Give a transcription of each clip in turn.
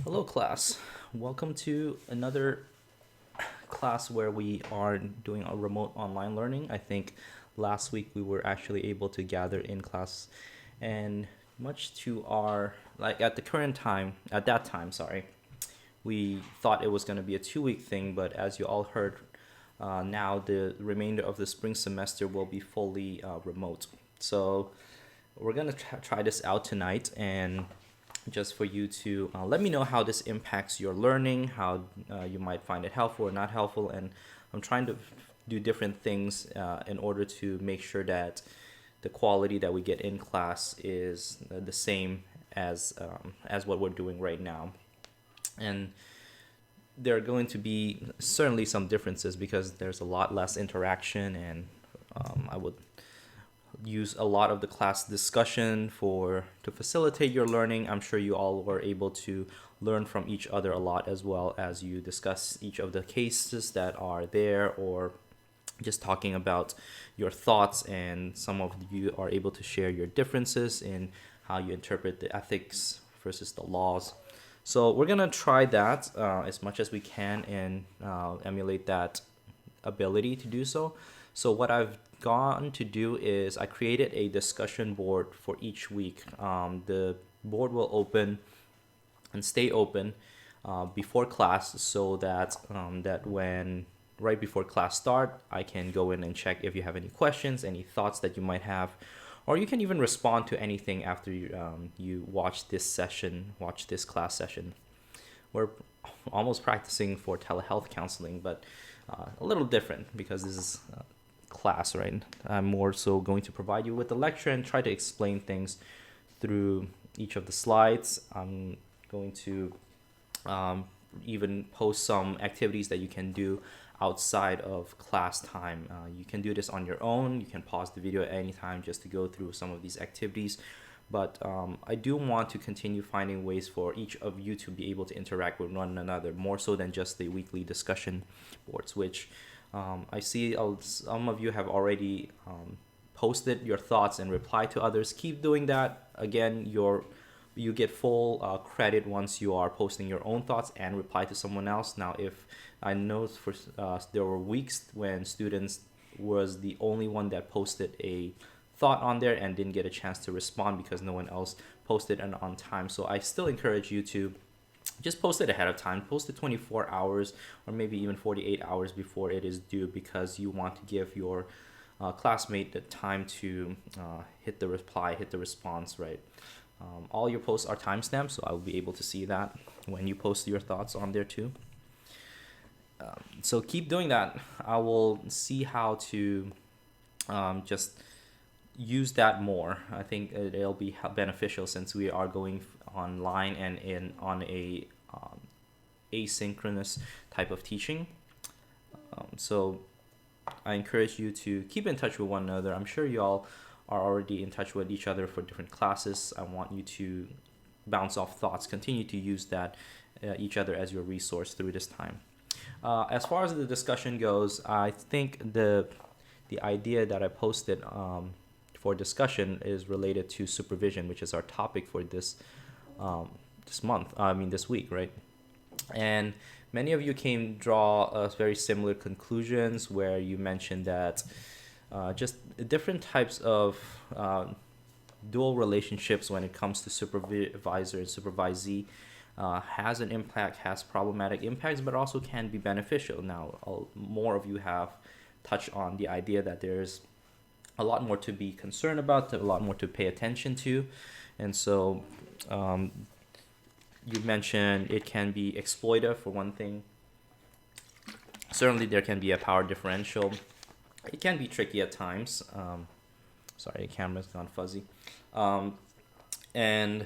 Hello, class. Welcome to another class where we are doing a remote online learning. I think last week we were actually able to gather in class, and much to our at the current time, at that time, sorry, we thought it was going to be a 2 week thing, but as you all heard, now the remainder of the spring semester will be fully remote. So we're gonna try this out tonight, and just for you to let me know how this impacts your learning, how you might find it helpful or not helpful. And I'm trying to do different things in order to make sure that the quality that we get in class is the same as what we're doing right now. And there are going to be certainly some differences because there's a lot less interaction, and I would use a lot of the class discussion to facilitate your learning. I'm sure you all were able to learn from each other a lot as well as you discuss each of the cases that are there, or just talking about your thoughts, and some of you are able to share your differences in how you interpret the ethics versus the laws. So we're gonna try that as much as we can and emulate that ability to do so. So what I've gone to do is I created a discussion board for each week. The board will open and stay open before class, so that that when right before class start, I can go in and check if you have any questions, any thoughts that you might have, or you can even respond to anything after you watch this class session. We're almost practicing for telehealth counseling, but a little different because this is class, right? I'm more so going to provide you with the lecture and try to explain things through each of the slides. I'm going to even post some activities that you can do outside of class time. You can do this on your own. You can pause the video at any time just to go through some of these activities. But I do want to continue finding ways for each of you to be able to interact with one another, more so than just the weekly discussion boards, which I see some of you have already posted your thoughts and replied to others. Keep doing that. Again, you get full credit once you are posting your own thoughts and reply to someone else. Now, if I know there were weeks when students was the only one that posted a thought on there and didn't get a chance to respond because no one else posted it on time. So I still encourage you to just post it ahead of time. Post it 24 hours or maybe even 48 hours before it is due, because you want to give your classmate the time to hit the response, right? All your posts are timestamped, so I will be able to see that when you post your thoughts on there too. So keep doing that. I will see how to just use that more. I think it'll be beneficial since we are going online and on a asynchronous type of teaching. So I encourage you to keep in touch with one another. I'm sure you all are already in touch with each other for different classes. I want you to bounce off thoughts, continue to use that each other as your resource through this time. As far as the discussion goes, I think the idea that I posted for discussion is related to supervision, which is our topic for this this week, right? And many of you draw very similar conclusions, where you mentioned that just different types of dual relationships when it comes to supervisor and supervisee has an impact, has problematic impacts, but also can be beneficial. Now, more of you have touched on the idea that there's a lot more to be concerned about, a lot more to pay attention to. And so you mentioned it can be exploitive for one thing. Certainly there can be a power differential. It can be tricky at times. Sorry, the camera's gone fuzzy. And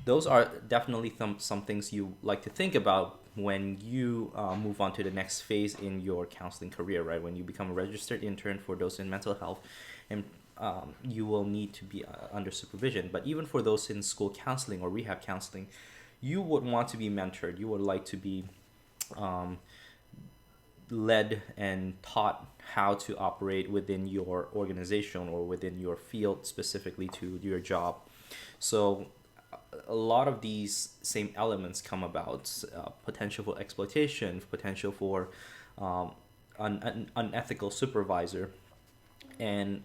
those are definitely some things you like to think about when you move on to the next phase in your counseling career, right? When you become a registered intern for those in mental health, and you will need to be under supervision. But even for those in school counseling or rehab counseling, you would want to be mentored. You would like to be led and taught how to operate within your organization or within your field, specifically to your job. So a lot of these same elements come about: potential for exploitation, potential for an unethical supervisor. And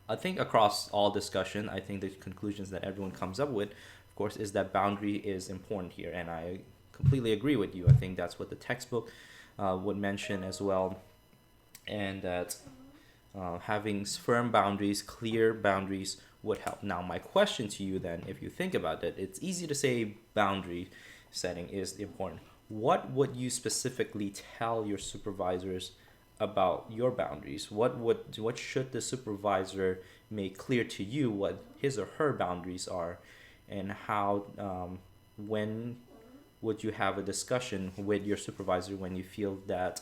I think across all discussion, I think the conclusions that everyone comes up with, of course, is that boundary is important here. And I completely agree with you. I think that's what the textbook would mention as well. And that having firm boundaries, clear boundaries would help. Now, my question to you then, if you think about it, it's easy to say boundary setting is important. What would you specifically tell your supervisors about your boundaries? What should the supervisor make clear to you what his or her boundaries are, and how when would you have a discussion with your supervisor when you feel that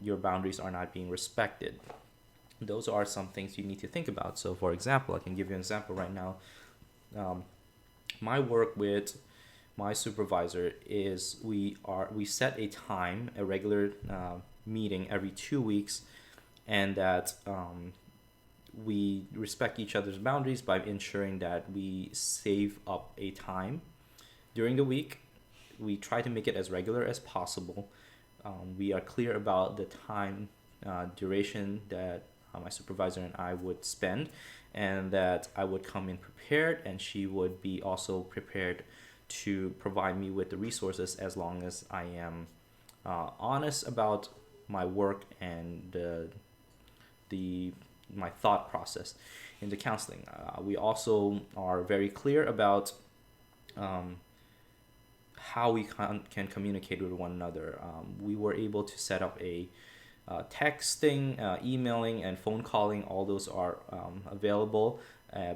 your boundaries are not being respected? Those are some things you need to think about. So, for example, I can give you an example right now. My work with my supervisor is we set a time, a regular meeting every 2 weeks, and that we respect each other's boundaries by ensuring that we save up a time during the week. We try to make it as regular as possible. We are clear about the time duration that my supervisor and I would spend, and that I would come in prepared, and she would be also prepared to provide me with the resources as long as I am honest about my work and my thought process in the counseling. We also are very clear about how we can communicate with one another. We were able to set up a texting, emailing, and phone calling. All those are available,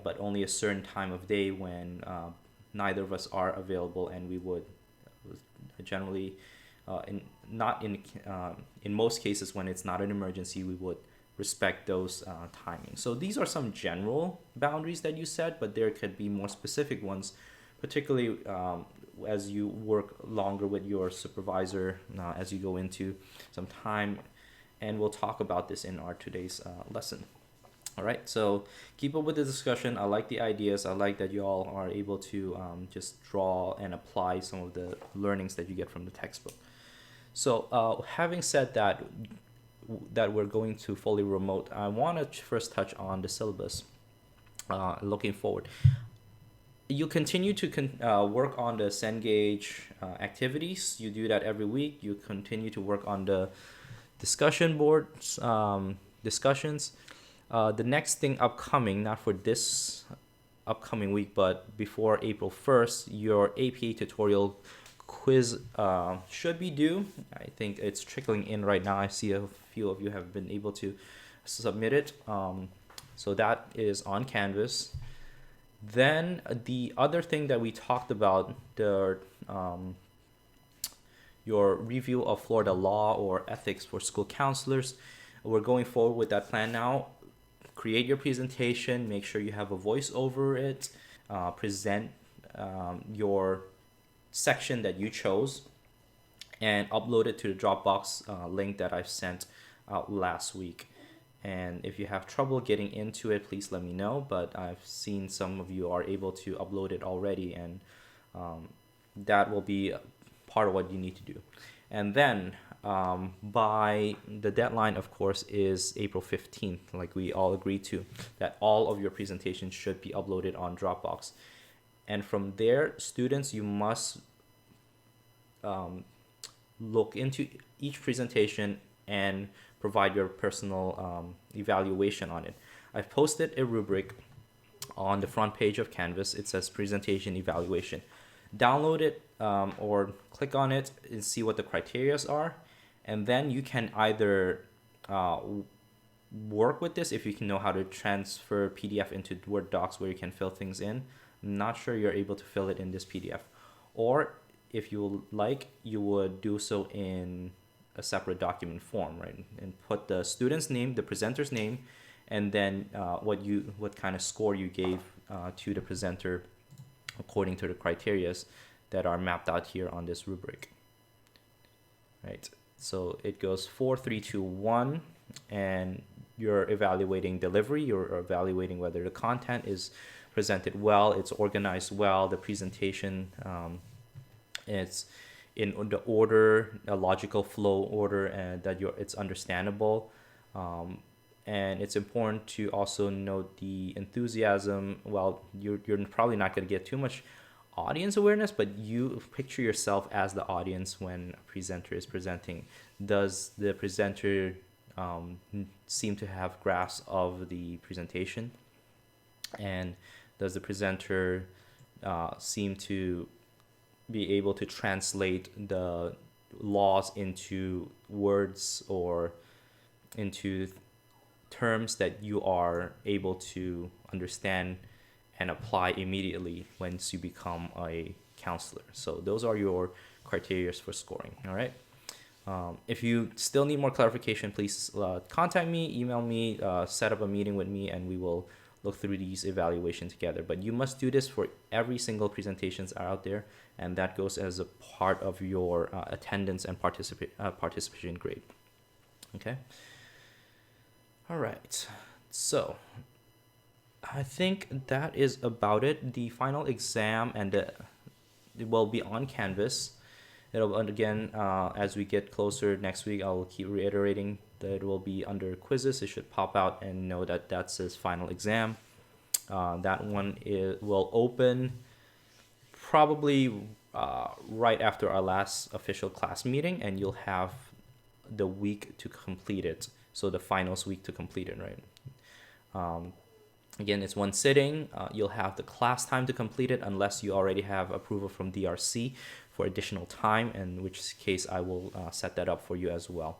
but only a certain time of day when neither of us are available, and we would generally, in most cases when it's not an emergency, we would respect those timings. So these are some general boundaries that you set, but there could be more specific ones, particularly as you work longer with your supervisor, as you go into some time, and we'll talk about this in our today's lesson. All right, so keep up with the discussion. I like the ideas. I like that you all are able to just draw and apply some of the learnings that you get from the textbook. So having said that we're going to fully remote, I want to first touch on the syllabus. Looking forward, you continue to work on the Cengage activities. You do that every week. You continue to work on the discussion boards, discussions. The next thing upcoming, not for this upcoming week, but before April 1st, your APA tutorial quiz should be due. I think it's trickling in right now. I see a few of you have been able to submit it. So that is on Canvas. Then the other thing that we talked about, your review of Florida law or ethics for school counselors. We're going forward with that plan now. Create your presentation, make sure you have a voice over it, present your section that you chose, and upload it to the Dropbox link that I've sent out last week. And if you have trouble getting into it, please let me know, but I've seen some of you are able to upload it already, and that will be part of what you need to do. And then by the deadline, of course, is April 15th, like we all agreed to, that all of your presentations should be uploaded on Dropbox. And from there, students, you must look into each presentation and provide your personal evaluation on it. I've posted a rubric on the front page of Canvas. It says presentation evaluation. Download it or click on it and see what the criteria are. And then you can either work with this if you can know how to transfer PDF into Word docs where you can fill things in. I'm not sure you're able to fill it in this PDF. Or if you like, you would do so in a separate document form, right? And put the student's name, the presenter's name, and then what kind of score you gave to the presenter according to the criteria that are mapped out here on this rubric. Right. So it goes 4, 3, 2, 1, and you're evaluating delivery. You're evaluating whether the content is presented well, it's organized well, the presentation, it's in the order, a logical flow order, and that it's understandable. And it's important to also note the enthusiasm. Well, you're probably not going to get too much audience awareness, but you picture yourself as the audience when a presenter is presenting. Does the presenter seem to have grasp of the presentation? And does the presenter seem to be able to translate the laws into words or into terms that you are able to understand and apply immediately once you become a counselor? So those are your criteria for scoring. All right. If you still need more clarification, please contact me, email me, set up a meeting with me, and we will look through these evaluations together. But you must do this for every single presentations out there, and that goes as a part of your attendance and participation grade. Okay. All right. So I think that is about it. The final exam it will be on Canvas. It'll, again, as we get closer next week, I'll keep reiterating that it will be under quizzes. It should pop out and know that that's his final exam. That one will open probably right after our last official class meeting, and you'll have the week to complete it. So the finals week to complete it, right? Again, it's one sitting. You'll have the class time to complete it unless you already have approval from DRC for additional time, in which case I will set that up for you as well.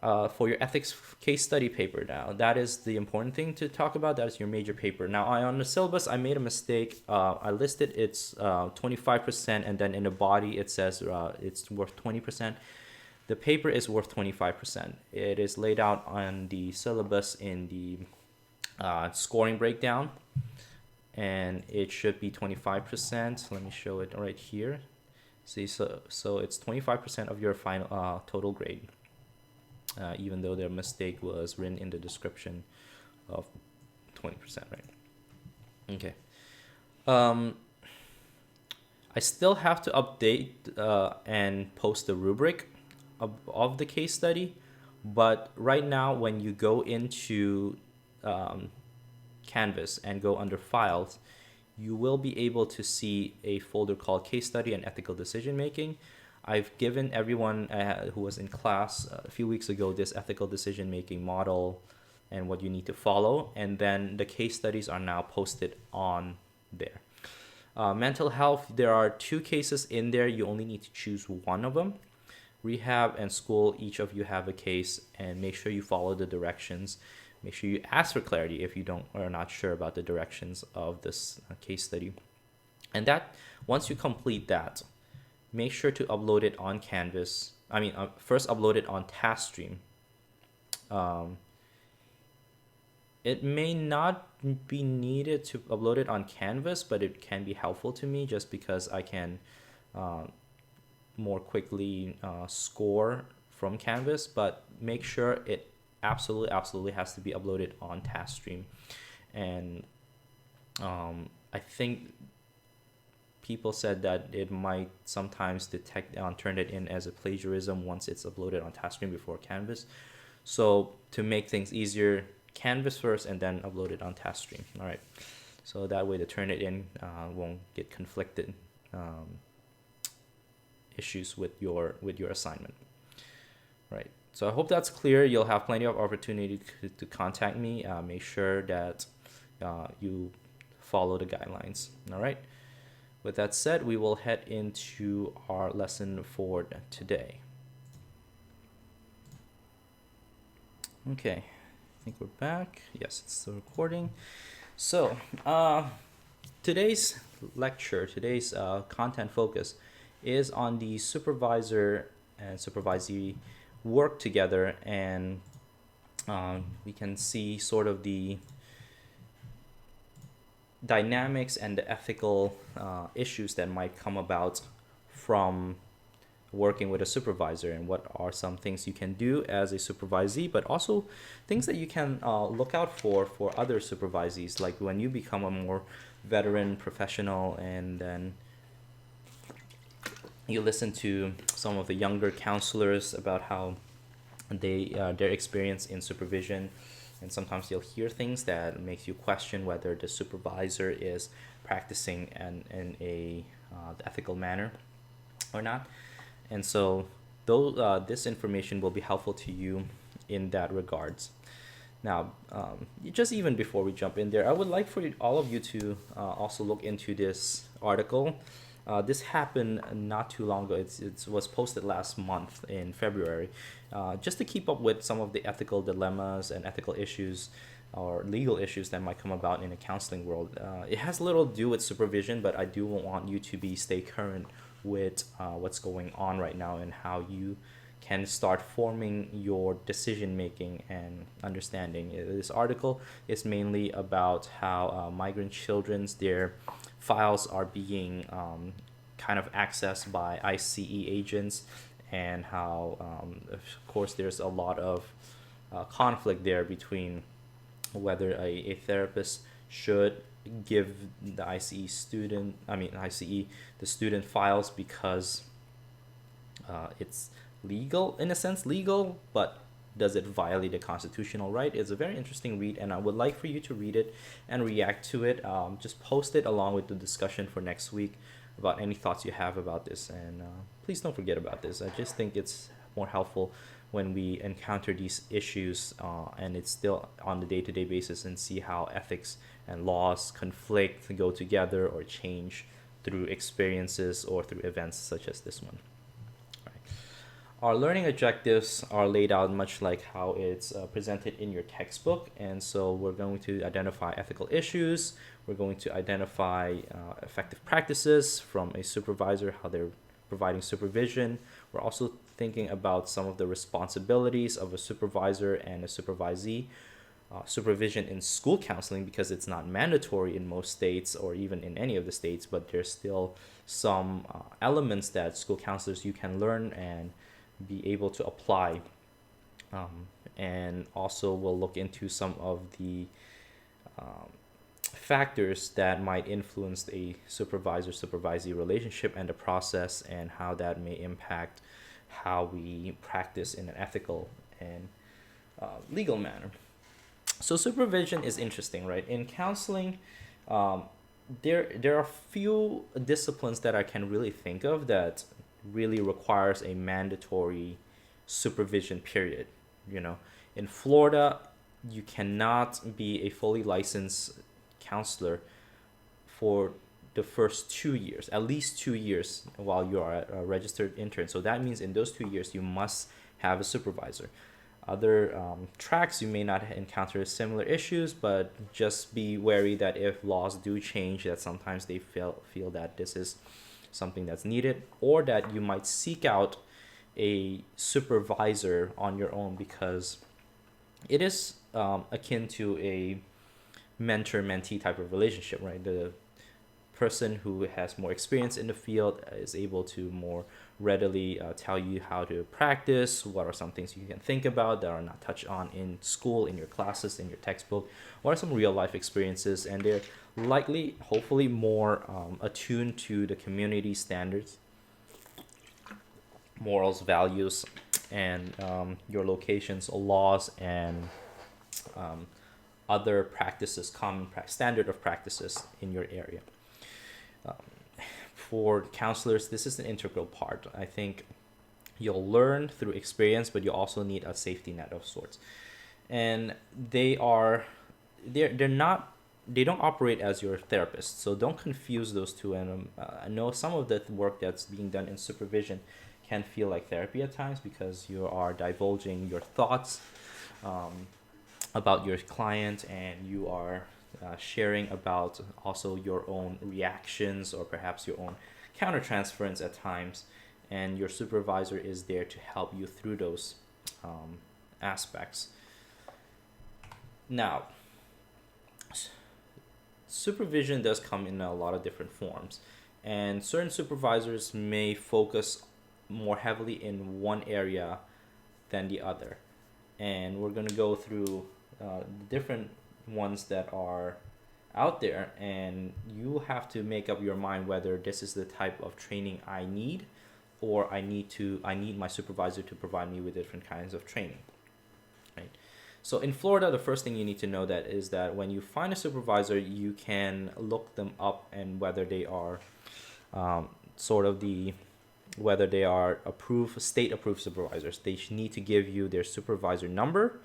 For your ethics case study paper now, that is the important thing to talk about. That is your major paper. Now, on the syllabus, I made a mistake. I listed it's 25%, and then in the body it says it's worth 20%. The paper is worth 25%. It is laid out on the syllabus in the scoring breakdown, and it should be 25%. Let me show it right here. See, so it's 25% of your final total grade, even though their mistake was written in the description of 20%, right? Okay. I still have to update and post the rubric of the case study, but right now when you go into Canvas and go under files, you will be able to see a folder called case study and ethical decision making. I've given everyone who was in class a few weeks ago this ethical decision making model and what you need to follow, and then the case studies are now posted on there. Mental health, there are 2 cases in there. You only need to choose one of them. Rehab and school, each of you have a case, and make sure you follow the directions. Make sure you ask for clarity if you are not sure about the directions of this case study. And that, once you complete that, make sure to upload it on Canvas. First upload it on TaskStream. It may not be needed to upload it on Canvas, but it can be helpful to me just because I can more quickly score from Canvas. But make sure it absolutely has to be uploaded on TaskStream. And I think people said that it might sometimes detect turn it in as a plagiarism once it's uploaded on TaskStream before Canvas. So to make things easier, Canvas first and then upload it on TaskStream. All right. So that way the turn it in won't get conflicted issues with your assignment. Right. So I hope that's clear. You'll have plenty of opportunity to contact me. Make sure that you follow the guidelines. All right. With that said, we will head into our lesson for today. Okay. I think we're back. Yes, it's still recording. So today's lecture, today's content focus is on the supervisor and supervisee work together, and we can see sort of the dynamics and the ethical issues that might come about from working with a supervisor, and what are some things you can do as a supervisee, but also things that you can look out for other supervisees, like when you become a more veteran professional and then you listen to some of the younger counselors about how their experience in supervision, and sometimes you'll hear things that makes you question whether the supervisor is practicing in a ethical manner or not. And so though this information will be helpful to you in that regards. Now, just even before we jump in there, I would like for all of you to also look into this article. This happened not too long ago. It was posted last month in February, just to keep up with some of the ethical dilemmas and ethical issues or legal issues that might come about in the counseling world. It has little to do with supervision, but I do want you to stay current with what's going on right now and how you can start forming your decision making and understanding. This article is mainly about how migrant children's their files are being kind of accessed by ICE agents, and how of course there's a lot of conflict there between whether a therapist should give the ICE the student files because it's legal, in a sense legal, but does it violate the constitutional right? It's a very interesting read, and I would like for you to read it and react to it. Just post it along with the discussion for next week about any thoughts you have about this, and please don't forget about this. I just think it's more helpful when we encounter these issues and it's still on the day-to-day basis, and see how ethics and laws conflict, go together, or change through experiences or through events such as this one. Our learning objectives are laid out much like how it's presented in your textbook. And so we're going to identify ethical issues. We're going to identify effective practices from a supervisor, how they're providing supervision. We're also thinking about some of the responsibilities of a supervisor and a supervisee. Supervision in school counseling, because it's not mandatory in most states or even in any of the states, but there's still some elements that school counselors you can learn and be able to apply. And also we'll look into some of the factors that might influence a supervisor-supervisee relationship and the process, and how that may impact how we practice in an ethical and legal manner. So supervision is interesting, right? In counseling, there are few disciplines that I can really think of that really requires a mandatory supervision period. In Florida, you cannot be a fully licensed counselor for the first 2 years, at least 2 years, while you are a registered intern. So that means in those 2 years you must have a supervisor. Other tracks, you may not encounter similar issues, but just be wary that if laws do change, that sometimes they feel that this is something that's needed, or that you might seek out a supervisor on your own, because it is akin to a mentor-mentee type of relationship, right? The person who has more experience in the field is able to more readily tell you how to practice, what are some things you can think about that are not touched on in school, in your classes, in your textbook, what are some real life experiences, and they're likely, hopefully, more attuned to the community standards, morals, values, and your location's laws and other practices, standard of practices in your area. For counselors, this is an integral part. I think you'll learn through experience, but you also need a safety net of sorts. And they're not, they don't operate as your therapist, so don't confuse those two. And I know some of the work that's being done in supervision can feel like therapy at times, because you are divulging your thoughts about your client, and you are sharing about also your own reactions or perhaps your own countertransference at times, and your supervisor is there to help you through those aspects. Now, supervision does come in a lot of different forms, and certain supervisors may focus more heavily in one area than the other. And we're going to go through the different ones that are out there, and you have to make up your mind whether this is the type of training I need, or I need my supervisor to provide me with different kinds of training, right? So in Florida, the first thing you need to know that is that when you find a supervisor, you can look them up and whether they are sort of the whether they are approved, state approved supervisors. They need to give you their supervisor number,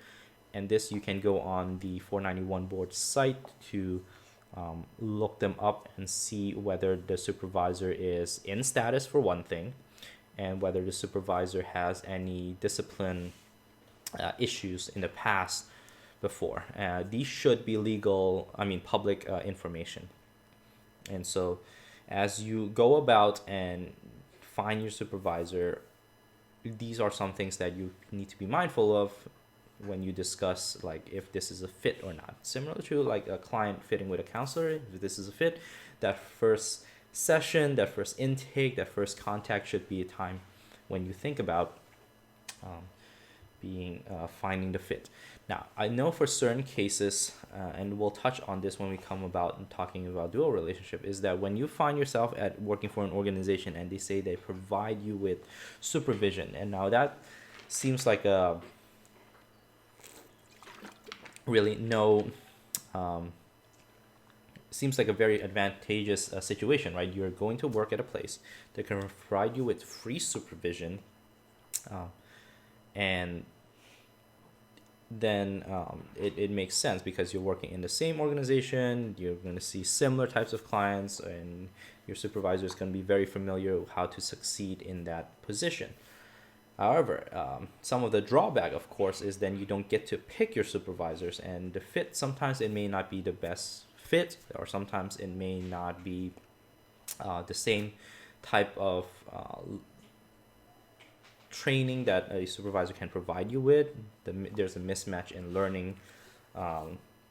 and this you can go on the 491 board site to look them up and see whether the supervisor is in status for one thing, and whether the supervisor has any discipline issues in the past before. These should be public information. And so as you go about and find your supervisor, these are some things that you need to be mindful of when you discuss like if this is a fit or not. Similar to like a client fitting with a counselor, if this is a fit, that first session, that first intake, that first contact should be a time when you think about finding the fit. Now, I know for certain cases, and we'll touch on this when we come about and talking about dual relationship, is that when you find yourself at working for an organization and they say they provide you with supervision, and now that seems like a really no seems like a very advantageous situation, right? You're going to work at a place that can provide you with free supervision, and then it makes sense because you're working in the same organization, you're going to see similar types of clients, and your supervisor is going to be very familiar with how to succeed in that position. However, some of the drawback, of course, is then you don't get to pick your supervisors, and the fit, sometimes it may not be the best fit, or sometimes it may not be the same type of training that a supervisor can provide you with. There's a mismatch in learning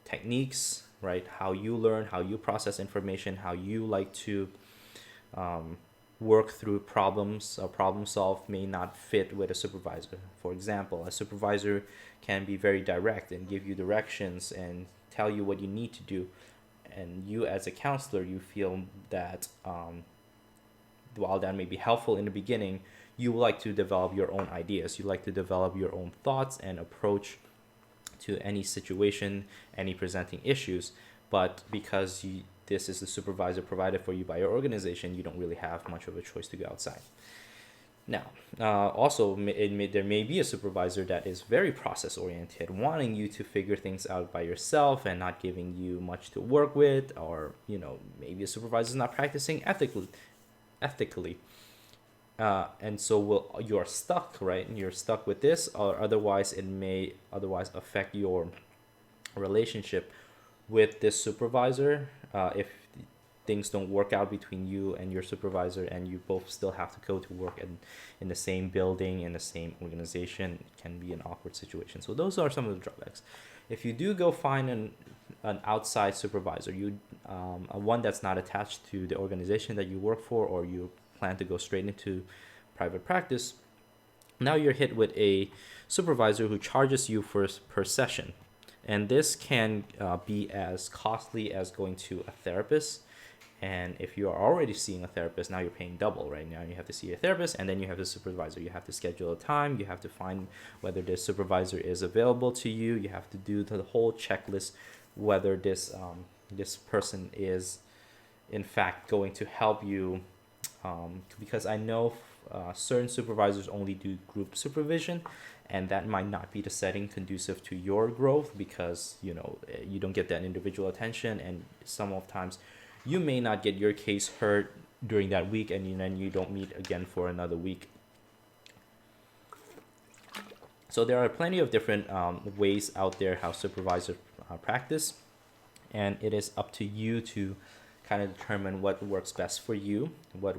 techniques, right? How you learn, how you process information, how you like to work through problems or problem solve may not fit with a supervisor. For example, a supervisor can be very direct and give you directions and tell you what you need to do, and you as a counselor, you feel that while that may be helpful in the beginning, you like to develop your own ideas. You like to develop your own thoughts and approach to any situation, any presenting issues. But because this is the supervisor provided for you by your organization, you don't really have much of a choice to go outside. Now, also, there may be a supervisor that is very process-oriented, wanting you to figure things out by yourself and not giving you much to work with, or maybe a supervisor is not practicing ethically. And so you're stuck, right? And you're stuck with this, or otherwise it may affect your relationship with this supervisor if things don't work out between you and your supervisor, and you both still have to go to work in the same building, in the same organization. It can be an awkward situation. So those are some of the drawbacks. If you do go find an outside supervisor, one that's not attached to the organization that you work for, or you plan to go straight into private practice, now you're hit with a supervisor who charges you per session. And this can be as costly as going to a therapist. And if you are already seeing a therapist, now you're paying double. Right now you have to see a therapist, and then you have the supervisor. You have to schedule a time. You have to find whether this supervisor is available to you. You have to do the whole checklist whether this person is in fact going to help you. Because I know certain supervisors only do group supervision, and that might not be the setting conducive to your growth, because you don't get that individual attention, and sometimes you may not get your case heard during that week, and then you don't meet again for another week. So there are plenty of different ways out there how supervisors practice, and it is up to you to kind of determine what works best for you, what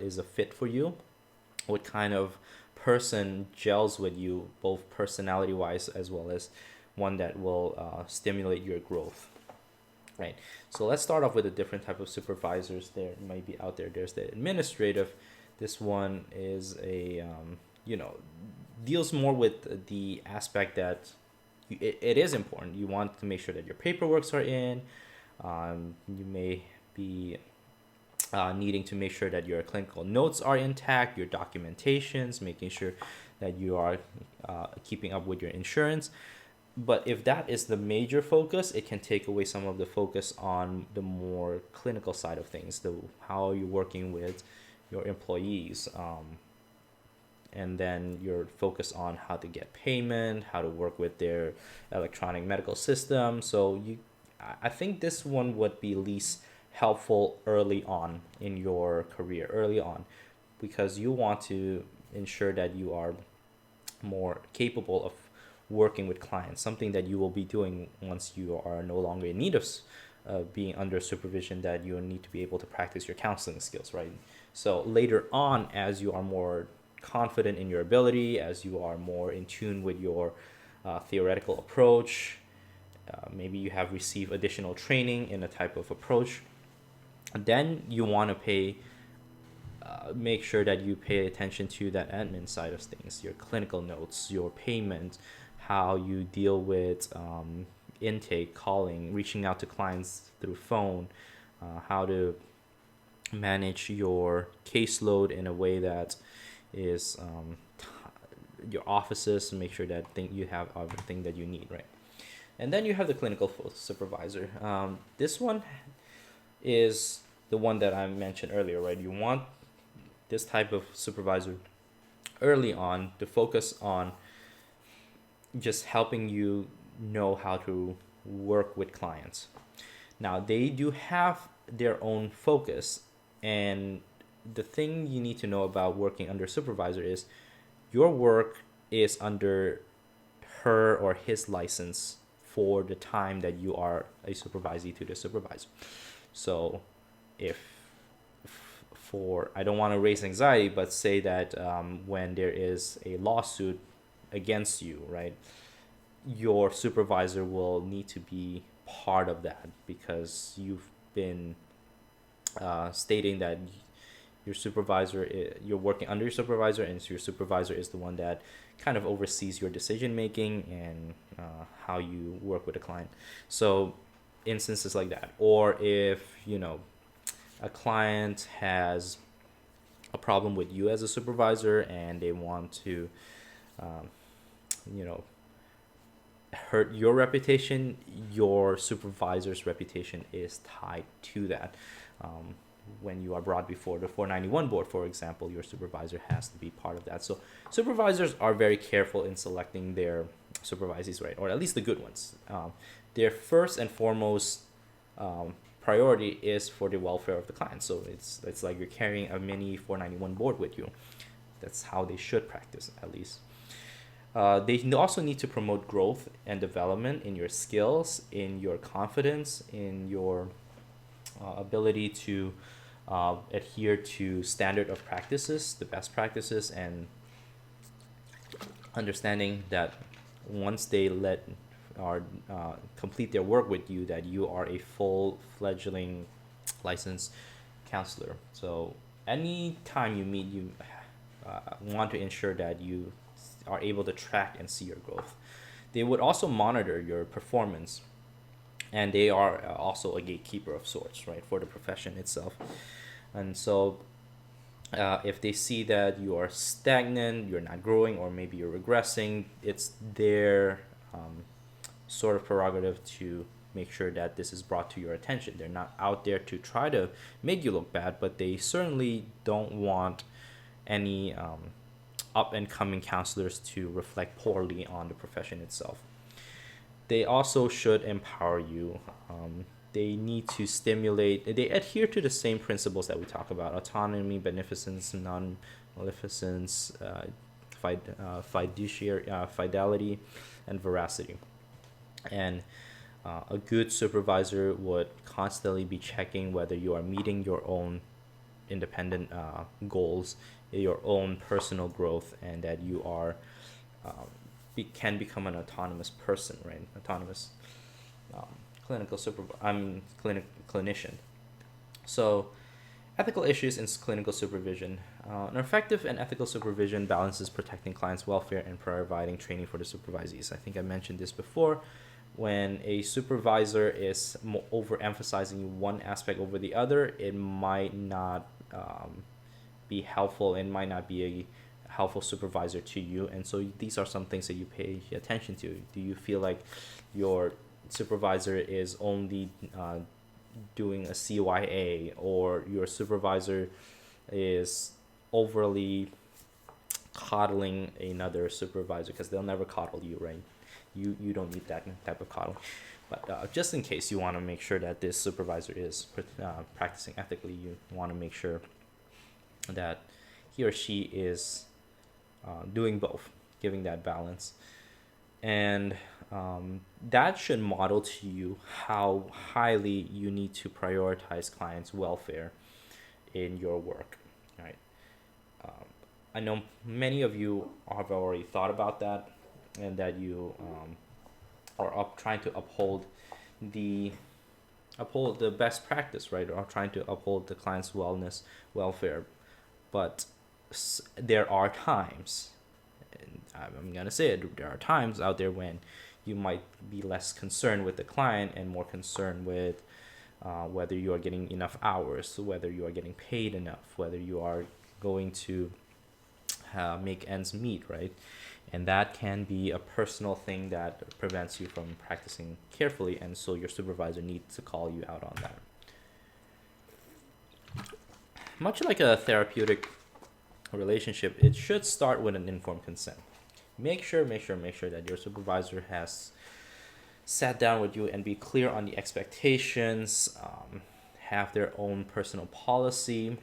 is a fit for you, what kind of person gels with you, both personality wise as well as one that will stimulate your growth, right? So let's start off with the different type of supervisors there might be out there. There's the administrative, This one is you know, deals more with the aspect that it is important. You want to make sure that your paperworks are in. You may be needing to make sure that your clinical notes are intact, your documentations, making sure that you are keeping up with your insurance. But if that is the major focus, it can take away some of the focus on the more clinical side of things, the how you're working with your employees, and then you're focused on how to get payment, how to work with their electronic medical system. So I think this one would be least helpful early on in your career, early on, because you want to ensure that you are more capable of working with clients, something that you will be doing once you are no longer in need of being under supervision, that you need to be able to practice your counseling skills, right? So later on, as you are more confident in your ability, as you are more in tune with your theoretical approach, maybe you have received additional training in a type of approach, then you want to make sure that you pay attention to that admin side of things, your clinical notes, your payment, how you deal with intake, calling, reaching out to clients through phone, how to manage your caseload in a way that is your offices, and make sure that you have everything that you need, right? And then you have the clinical supervisor. This one is the one that I mentioned earlier, right? You want this type of supervisor early on to focus on just helping you know how to work with clients. Now, they do have their own focus, and the thing you need to know about working under supervisor is your work is under her or his license for the time that you are a supervisee to the supervisor. So if for, I don't want to raise anxiety, but say that when there is a lawsuit against you, right, your supervisor will need to be part of that, because you've been stating that your supervisor, you're working under your supervisor, and your supervisor is the one that kind of oversees your decision making and how you work with a client. So instances like that, or if a client has a problem with you as a supervisor and they want to you know hurt your reputation, your supervisor's reputation is tied to that. When you are brought before the 491 board, for example, your supervisor has to be part of that. So supervisors are very careful in selecting their supervisees, right? Or at least the good ones. Their first and foremost priority is for the welfare of the client. So it's like you're carrying a mini 491 board with you. That's how they should practice, at least. They also need to promote growth and development in your skills, in your confidence, in your ability to adhere to standard of practices, the best practices, and understanding that once they let or complete their work with you, that you are a full-fledgling licensed counselor. So any time you meet, you want to ensure that you are able to track and see your growth. They would also monitor your performance, and they are also a gatekeeper of sorts, right, for the profession itself. And so if they see that you are stagnant, you're not growing, or maybe you're regressing, it's their sort of prerogative to make sure that this is brought to your attention. They're not out there to try to make you look bad, but they certainly don't want any up and coming counselors to reflect poorly on the profession itself. They also should empower you. They need to stimulate, they adhere to the same principles that we talk about: autonomy, beneficence, non-maleficence, fidelity, and veracity. And a good supervisor would constantly be checking whether you are meeting your own independent goals, your own personal growth, and that you are can become an autonomous person, right? Autonomous clinician. So Ethical issues in clinical supervision. An effective and ethical supervision balances protecting clients' welfare and providing training for the supervisees. I think I mentioned this before. When a supervisor is overemphasizing one aspect over the other, it might not be helpful and might not be a helpful supervisor to you. And so these are some things that you pay attention to. Do you feel like your supervisor is only doing a CYA, or your supervisor is overly coddling another supervisor, because they'll never coddle you, right? You don't need that type of coddle. But just in case you want to make sure that this supervisor is practicing ethically, you want to make sure that he or she is doing both, giving that balance. And that should model to you how highly you need to prioritize clients' welfare in your work, right? I know many of you have already thought about that, and that you are trying to uphold the best practice, right? Or trying to uphold the client's welfare. But there are times, and I'm gonna say it, there are times out there when you might be less concerned with the client and more concerned with whether you are getting enough hours, whether you are getting paid enough, whether you are going to make ends meet, right? And that can be a personal thing that prevents you from practicing carefully, and so your supervisor needs to call you out on that. Much like a therapeutic relationship, it should start with an informed consent. Make sure that your supervisor has sat down with you and be clear on the expectations, have their own personal policy.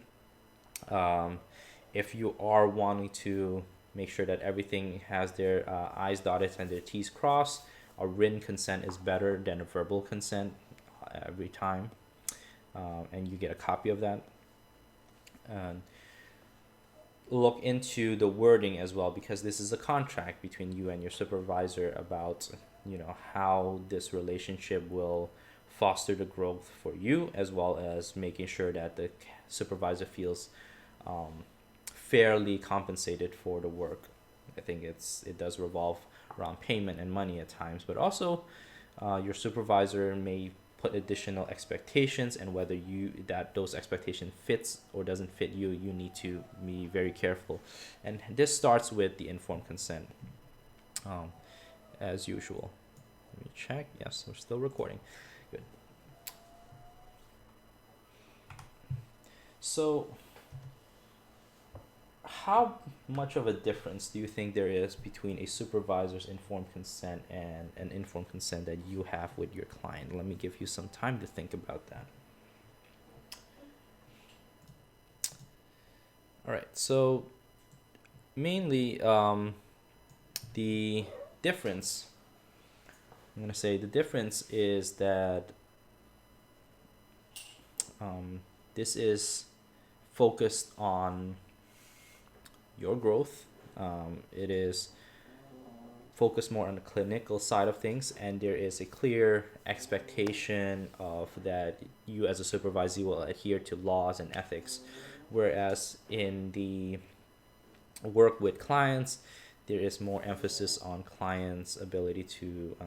If you are wanting to make sure that everything has their I's dotted and their T's crossed, a written consent is better than a verbal consent every time. And you get a copy of that. And look into the wording as well, because this is a contract between you and your supervisor about how this relationship will foster the growth for you, as well as making sure that the supervisor feels fairly compensated for the work. I think it does revolve around payment and money at times, but also your supervisor may put additional expectations, and whether those expectations fits or doesn't fit you need to be very careful. And this starts with the informed consent, as usual. Let me check. Yes, we're still recording. Good. So how much of a difference do you think there is between a supervisor's informed consent and an informed consent that you have with your client? Let me give you some time to think about that. All right, so mainly the difference, I'm going to say the difference is that this is focused on your growth. It is focused more on the clinical side of things, and there is a clear expectation of that you as a supervisor will adhere to laws and ethics, whereas in the work with clients, there is more emphasis on clients' ability to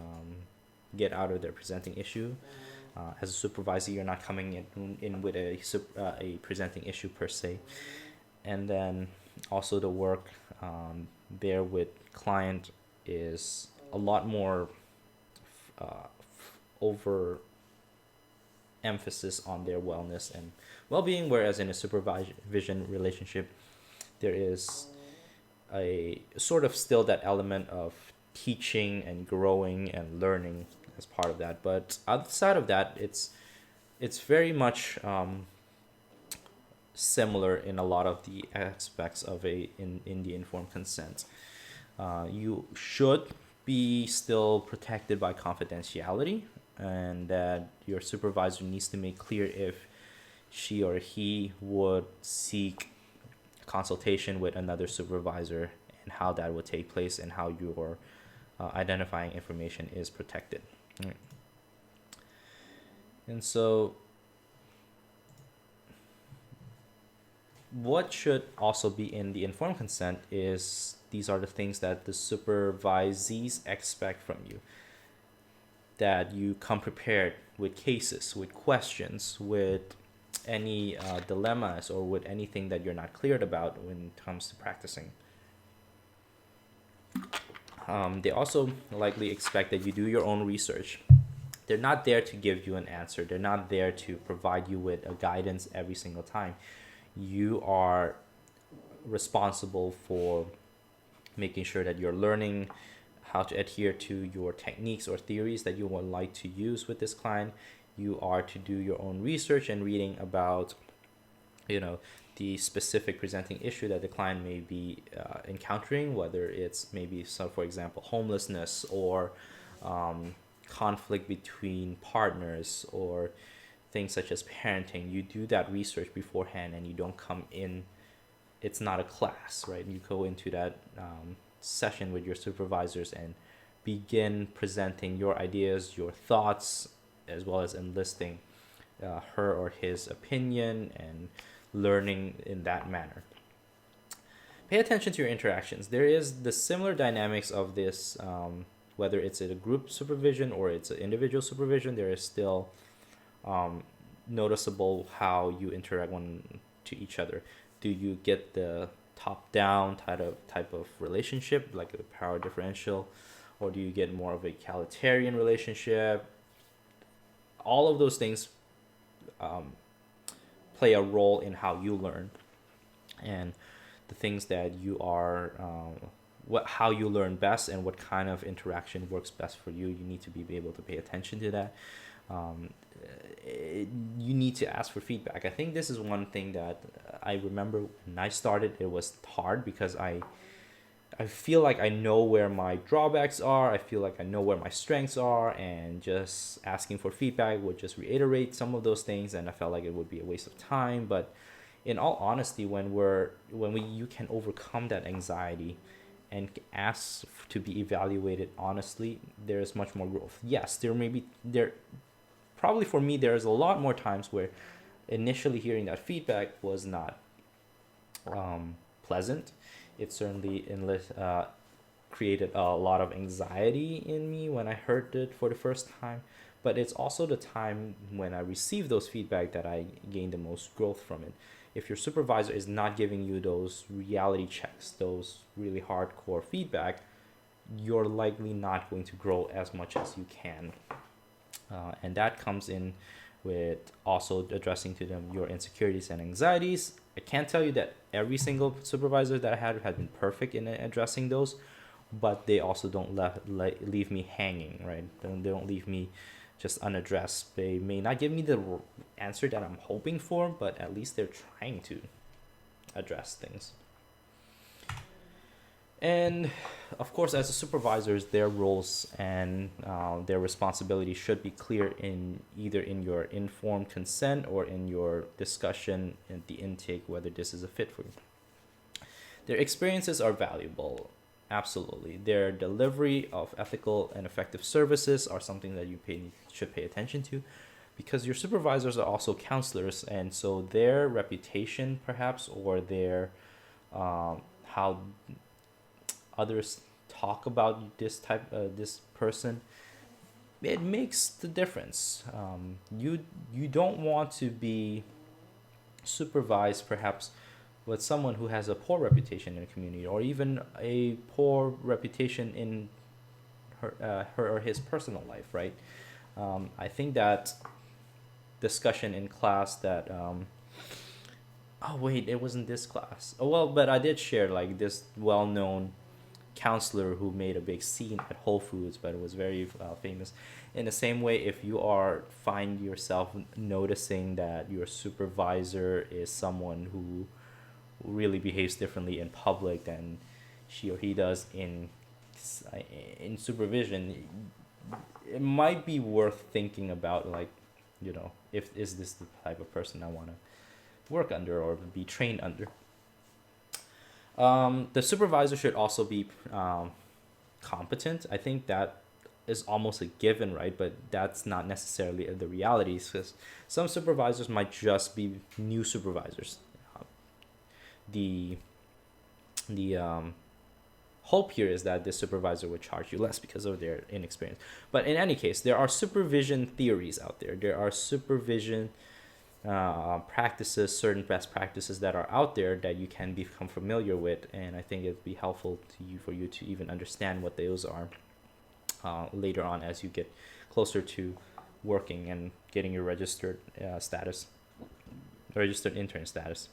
get out of their presenting issue. As a supervisor, you're not coming in with a presenting issue per se. And then also the work there with client is a lot more over emphasis on their wellness and well-being, whereas in a supervision relationship there is a sort of still that element of teaching and growing and learning as part of that. But outside of that, it's very much similar in a lot of the aspects of in the informed consent. You should be still protected by confidentiality, and that your supervisor needs to make clear if she or he would seek consultation with another supervisor, and how that would take place, and how your identifying information is protected. Right. And so what should also be in the informed consent is these are the things that the supervisees expect from you, that you come prepared with cases, with questions, with any dilemmas, or with anything that you're not cleared about when it comes to practicing. They also likely expect that you do your own research. They're not there to give you an answer. They're not there to provide you with a guidance every single time. You are responsible for making sure that you're learning how to adhere to your techniques or theories that you would like to use with this client. You are to do your own research and reading about, the specific presenting issue that the client may be encountering, whether it's maybe some, for example, homelessness, or conflict between partners, or things such as parenting. You do that research beforehand, and you don't come in. It's not a class, right? You go into that session with your supervisors and begin presenting your ideas, your thoughts, as well as enlisting her or his opinion, and learning in that manner. Pay attention to your interactions. There is the similar dynamics of this, whether it's a group supervision or it's an individual supervision. There is still noticeable how you interact one to each other. Do you get the top-down type of relationship, like a power differential, or do you get more of a egalitarian relationship? All of those things play a role in how you learn, and the things that you are how you learn best, and what kind of interaction works best for you. You need to be able to pay attention to that. You need to ask for feedback. I think this is one thing that I remember when I started. It was hard because I feel like I know where my drawbacks are. I feel like I know where my strengths are, and just asking for feedback would just reiterate some of those things, and I felt like it would be a waste of time. But in all honesty, you can overcome that anxiety and ask to be evaluated honestly, there is much more growth. Yes, probably for me, there's a lot more times where initially hearing that feedback was not pleasant. It certainly created a lot of anxiety in me when I heard it for the first time. But it's also the time when I received those feedback that I gained the most growth from it. If your supervisor is not giving you those reality checks, those really hardcore feedback, you're likely not going to grow as much as you can. And that comes in with also addressing to them your insecurities and anxieties. I can't tell you that every single supervisor that I had been perfect in addressing those, but they also don't leave me hanging, right? They don't leave me just unaddressed. They may not give me the answer that I'm hoping for, but at least they're trying to address things. And of course, as a supervisors, their roles and their responsibilities should be clear either in your informed consent or in your discussion at the intake, whether this is a fit for you. Their experiences are valuable, absolutely. Their delivery of ethical and effective services are something that you should pay attention to, because your supervisors are also counselors, and so their reputation, perhaps, or their how others talk about this person, it makes the difference. You don't want to be supervised perhaps with someone who has a poor reputation in the community, or even a poor reputation in her or his personal life, right? I think that discussion in class that oh wait, it wasn't this class. Oh well, but I did share like this well-known counselor who made a big scene at Whole Foods, but it was very famous. In the same way, if you find yourself noticing that your supervisor is someone who really behaves differently in public than she or he does in supervision, it might be worth thinking about, like, if is this the type of person I want to work under or be trained under. The supervisor should also be competent. I think that is almost a given, right? But that's not necessarily the reality, because some supervisors might just be new supervisors. the the hope here is that the supervisor would charge you less because of their inexperience. But in any case, there are supervision theories out there. There are supervision practices, certain best practices that are out there that you can become familiar with, and I think it'd be helpful to you for you to even understand what those are later on as you get closer to working and getting your registered intern status.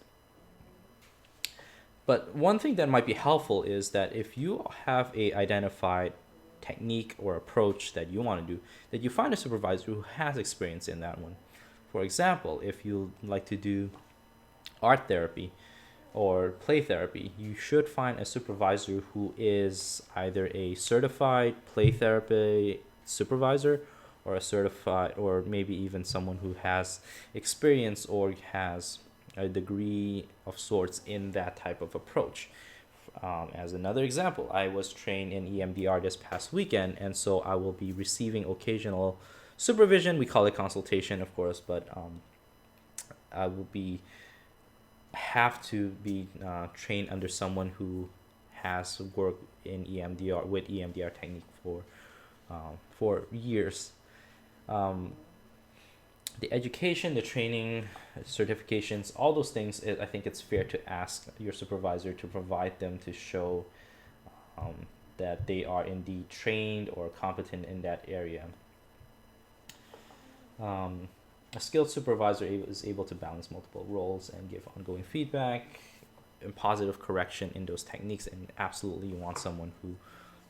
But one thing that might be helpful is that if you have a identified technique or approach that you want to do, that you find a supervisor who has experience in that one. For example, if you like to do art therapy or play therapy, you should find a supervisor who is either a certified play therapy supervisor or a certified, or maybe even someone who has experience or has a degree of sorts in that type of approach. As another example, I was trained in EMDR this past weekend, and so I will be receiving occasional supervision. We call it consultation, of course, but I will have to be trained under someone who has worked in EMDR with EMDR technique for years. The education, the training, certifications, all those things, I think it's fair to ask your supervisor to provide them to show that they are indeed trained or competent in that area. A skilled supervisor is able to balance multiple roles and give ongoing feedback and positive correction in those techniques, and absolutely you want someone who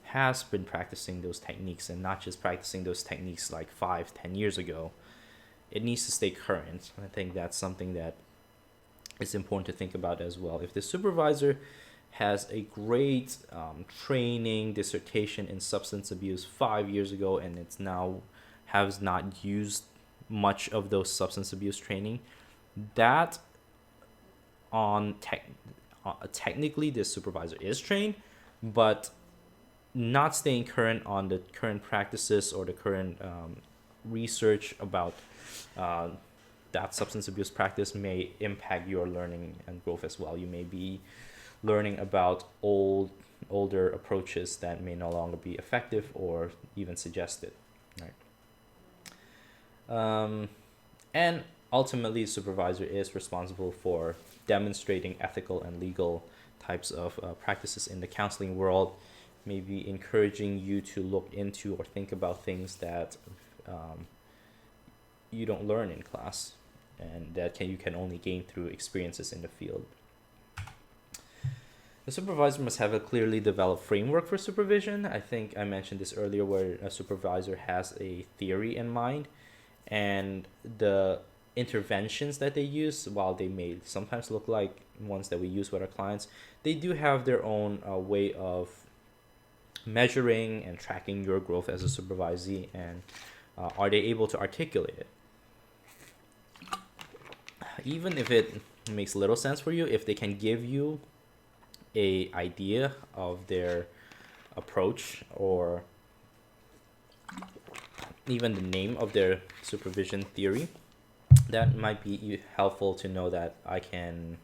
has been practicing those techniques and not just practicing those techniques like 5-10 years ago. It needs to stay current. I think that's something that is important to think about as well. If the supervisor has a great training dissertation in substance abuse 5 years ago and it's now has not used much of those substance abuse training, that technically this supervisor is trained, but not staying current on the current practices or the current research about that substance abuse practice may impact your learning and growth as well. You may be learning about older approaches that may no longer be effective or even suggested, right? And ultimately, the supervisor is responsible for demonstrating ethical and legal types of practices in the counseling world, maybe encouraging you to look into or think about things that you don't learn in class and that you can only gain through experiences in the field. The supervisor must have a clearly developed framework for supervision. I think I mentioned this earlier, where a supervisor has a theory in mind, and the interventions that they use, while they may sometimes look like ones that we use with our clients, they do have their own way of measuring and tracking your growth as a supervisee, and are they able to articulate it? Even if it makes little sense for you, if they can give you a idea of their approach or even the name of their supervision theory, that might be helpful to know that I can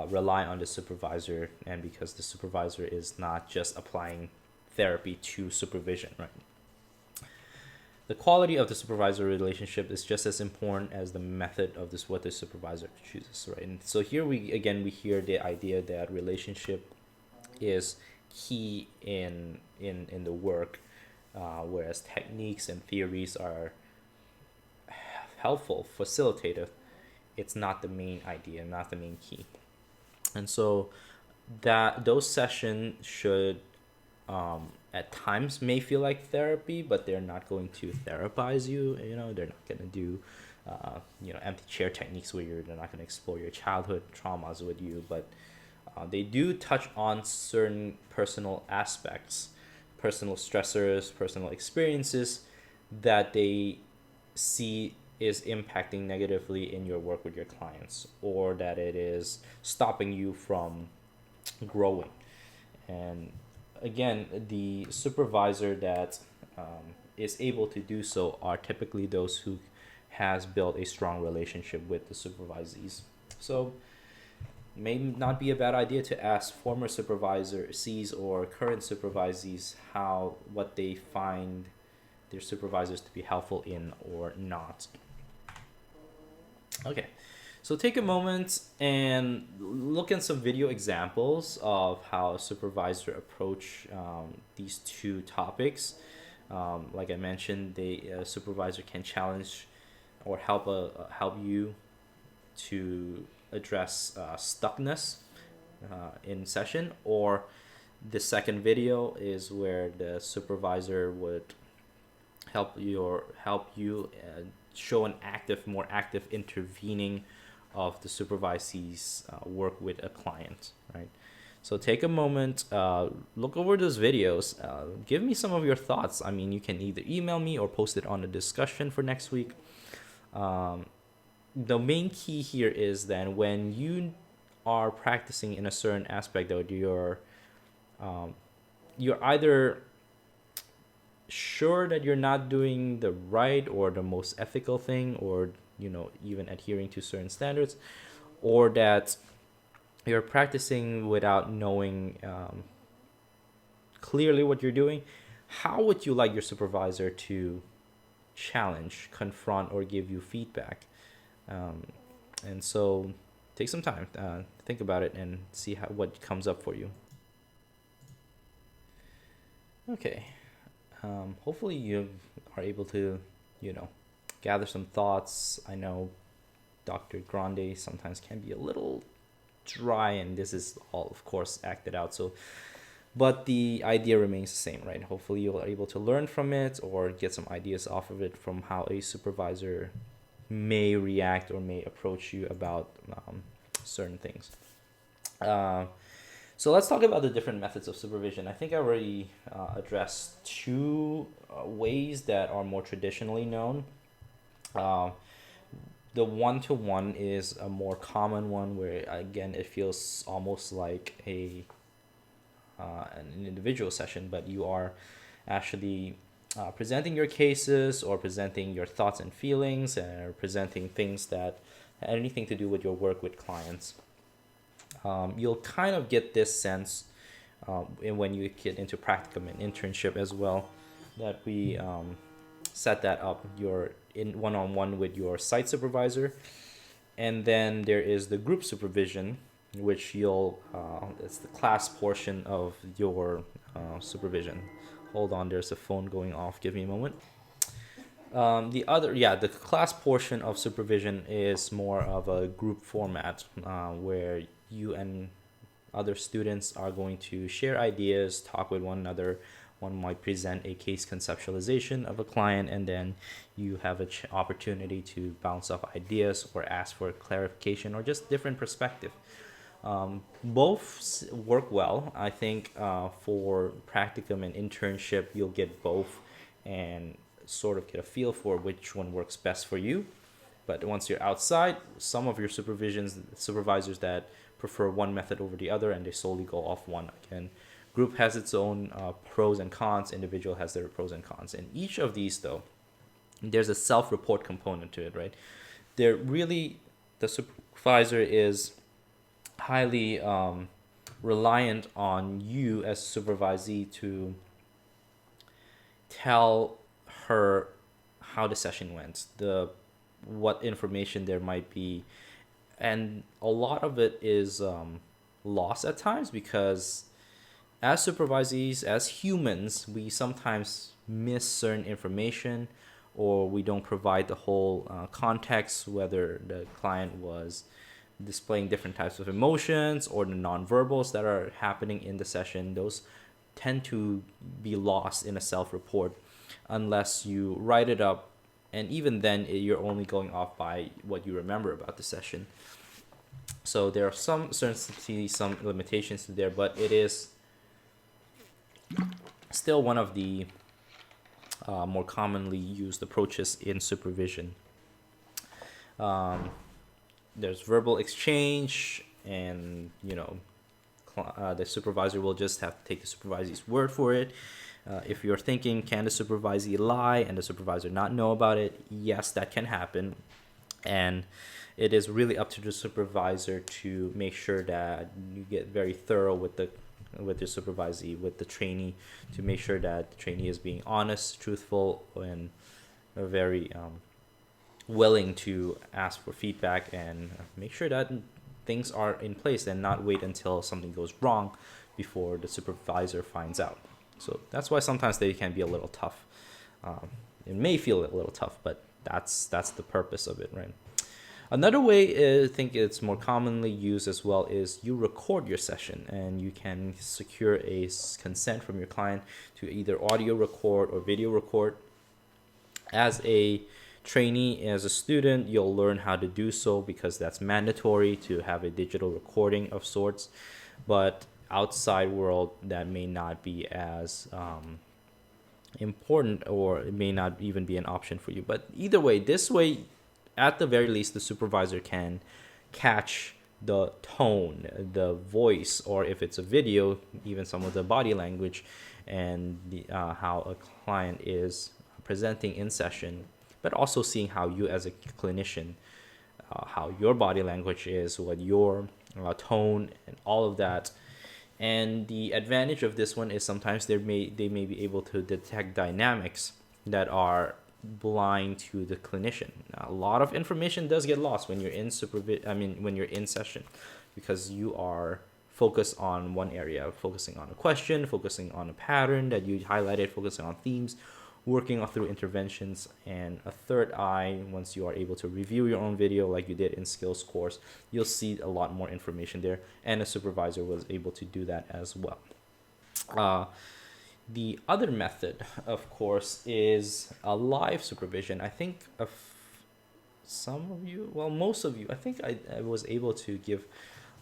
rely on the supervisor, and because the supervisor is not just applying therapy to supervision, right? The quality of the supervisor relationship is just as important as the method of what the supervisor chooses, right? And so here we hear the idea that relationship is key in the work, whereas techniques and theories are helpful, facilitative. It's not the main idea, not the main key. And so that those sessions should at times may feel like therapy, but they're not going to therapize you. They're not going to do empty chair techniques where they're not going to explore your childhood traumas with you, but they do touch on certain personal aspects, personal stressors, personal experiences that they see is impacting negatively in your work with your clients, or that it is stopping you from growing. And again, the supervisor that is able to do so are typically those who has built a strong relationship with the supervisees. So may not be a bad idea to ask former supervisors or current supervisees what they find their supervisors to be helpful in or not. Okay, so take a moment and look at some video examples of how a supervisor approach these two topics. Like I mentioned, a supervisor can challenge or help you to address stuckness in session, or the second video is where the supervisor would help you show an more active intervening of the supervisee's work with a client, right? So take a moment, look over those videos, give me some of your thoughts. I mean, you can either email me or post it on a discussion for next week. The main key here is then when you are practicing in a certain aspect that you're either sure that you're not doing the right or the most ethical thing, or even adhering to certain standards, or that you're practicing without knowing clearly what you're doing. How would you like your supervisor to challenge, confront, or give you feedback? And so take some time, think about it, and see what comes up for you. Okay. Hopefully you are able to, gather some thoughts. I know Dr. Grande sometimes can be a little dry, and this is all, of course, acted out. But the idea remains the same, right? Hopefully you are able to learn from it or get some ideas off of it from how a supervisor may react or may approach you about certain things. So let's talk about the different methods of supervision. I think I already addressed two ways that are more traditionally known. The one-to-one is a more common one, where again it feels almost like an individual session, but you are actually presenting your cases or presenting your thoughts and feelings, or presenting things that had anything to do with your work with clients. You'll kind of get this sense when you get into practicum and internship as well, that we set that up. You're in one-on-one with your site supervisor, and then there is the group supervision, which it's the class portion of your supervision. Hold on, there's a phone going off. Give me a moment. The class portion of supervision is more of a group format, where you and other students are going to share ideas, talk with one another. One might present a case conceptualization of a client, and then you have an opportunity to bounce off ideas or ask for clarification or just different perspective. Both work well. I think for practicum and internship, you'll get both and sort of get a feel for which one works best for you. But once you're outside, some of your supervisors that prefer one method over the other, and they solely go off one. Again, group has its own pros and cons, individual has their pros and cons. And each of these, though, there's a self-report component to it, right? The supervisor is highly reliant on you as supervisee to tell her how the session went, what information there might be, and a lot of it is lost at times, because as supervisees, as humans, we sometimes miss certain information, or we don't provide the whole context, whether the client was displaying different types of emotions or the nonverbals that are happening in the session. Those tend to be lost in a self-report unless you write it up, and even then you're only going off by what you remember about the session. So there are some limitations to there, but it is still one of the more commonly used approaches in supervision. There's verbal exchange, and the supervisor will just have to take the supervisee's word for it. If you're thinking, can the supervisee lie and the supervisor not know about it? Yes, that can happen. And it is really up to the supervisor to make sure that you get very thorough with the supervisee, with the trainee, to make sure that the trainee is being honest, truthful, and very willing to ask for feedback, and make sure that things are in place and not wait until something goes wrong before the supervisor finds out. So that's why sometimes they can be a little tough. It may feel a little tough, but that's the purpose of it, right? Another way I think it's more commonly used as well is you record your session, and you can secure a consent from your client to either audio record or video record. As a trainee, as a student, you'll learn how to do so because that's mandatory to have a digital recording of sorts. But outside world, that may not be as important, or it may not even be an option for you. But either way, this way, at the very least, the supervisor can catch the tone, the voice, or if it's a video, even some of the body language, and how a client is presenting in session, but also seeing how you as a clinician, how your body language is, what your tone and all of that. And the advantage of this one is sometimes they may be able to detect dynamics that are blind to the clinician. Now, a lot of information does get lost when you're in when you're in session, because you are focused on one area, focusing on a question, focusing on a pattern that you highlighted, focusing on themes, working through interventions, and a third eye. Once you are able to review your own video like you did in skills course, you'll see a lot more information there, and a supervisor was able to do that as well. The other method, of course, is a live supervision. I think some of you, well, most of you, I think I was able to give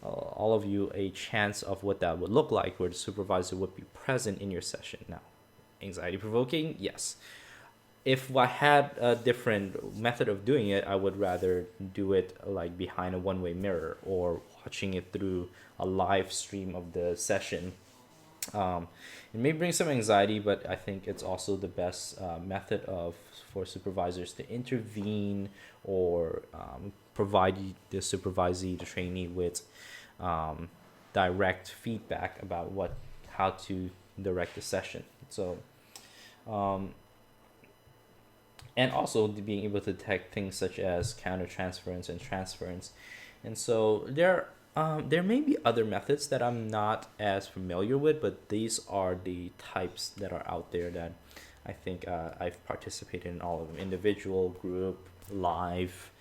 all of you a chance of what that would look like, where the supervisor would be present in your session. Now, anxiety provoking, yes. If I had a different method of doing it, I would rather do it like behind a one-way mirror, or watching it through a live stream of the session. It may bring some anxiety, but I think it's also the best method for supervisors to intervene, or provide the supervisee, the trainee, with direct feedback about how to direct the session. So, and also being able to detect things such as countertransference and transference. And so there may be other methods that I'm not as familiar with, but these are the types that are out there that I think I've participated in all of them: individual, group, live,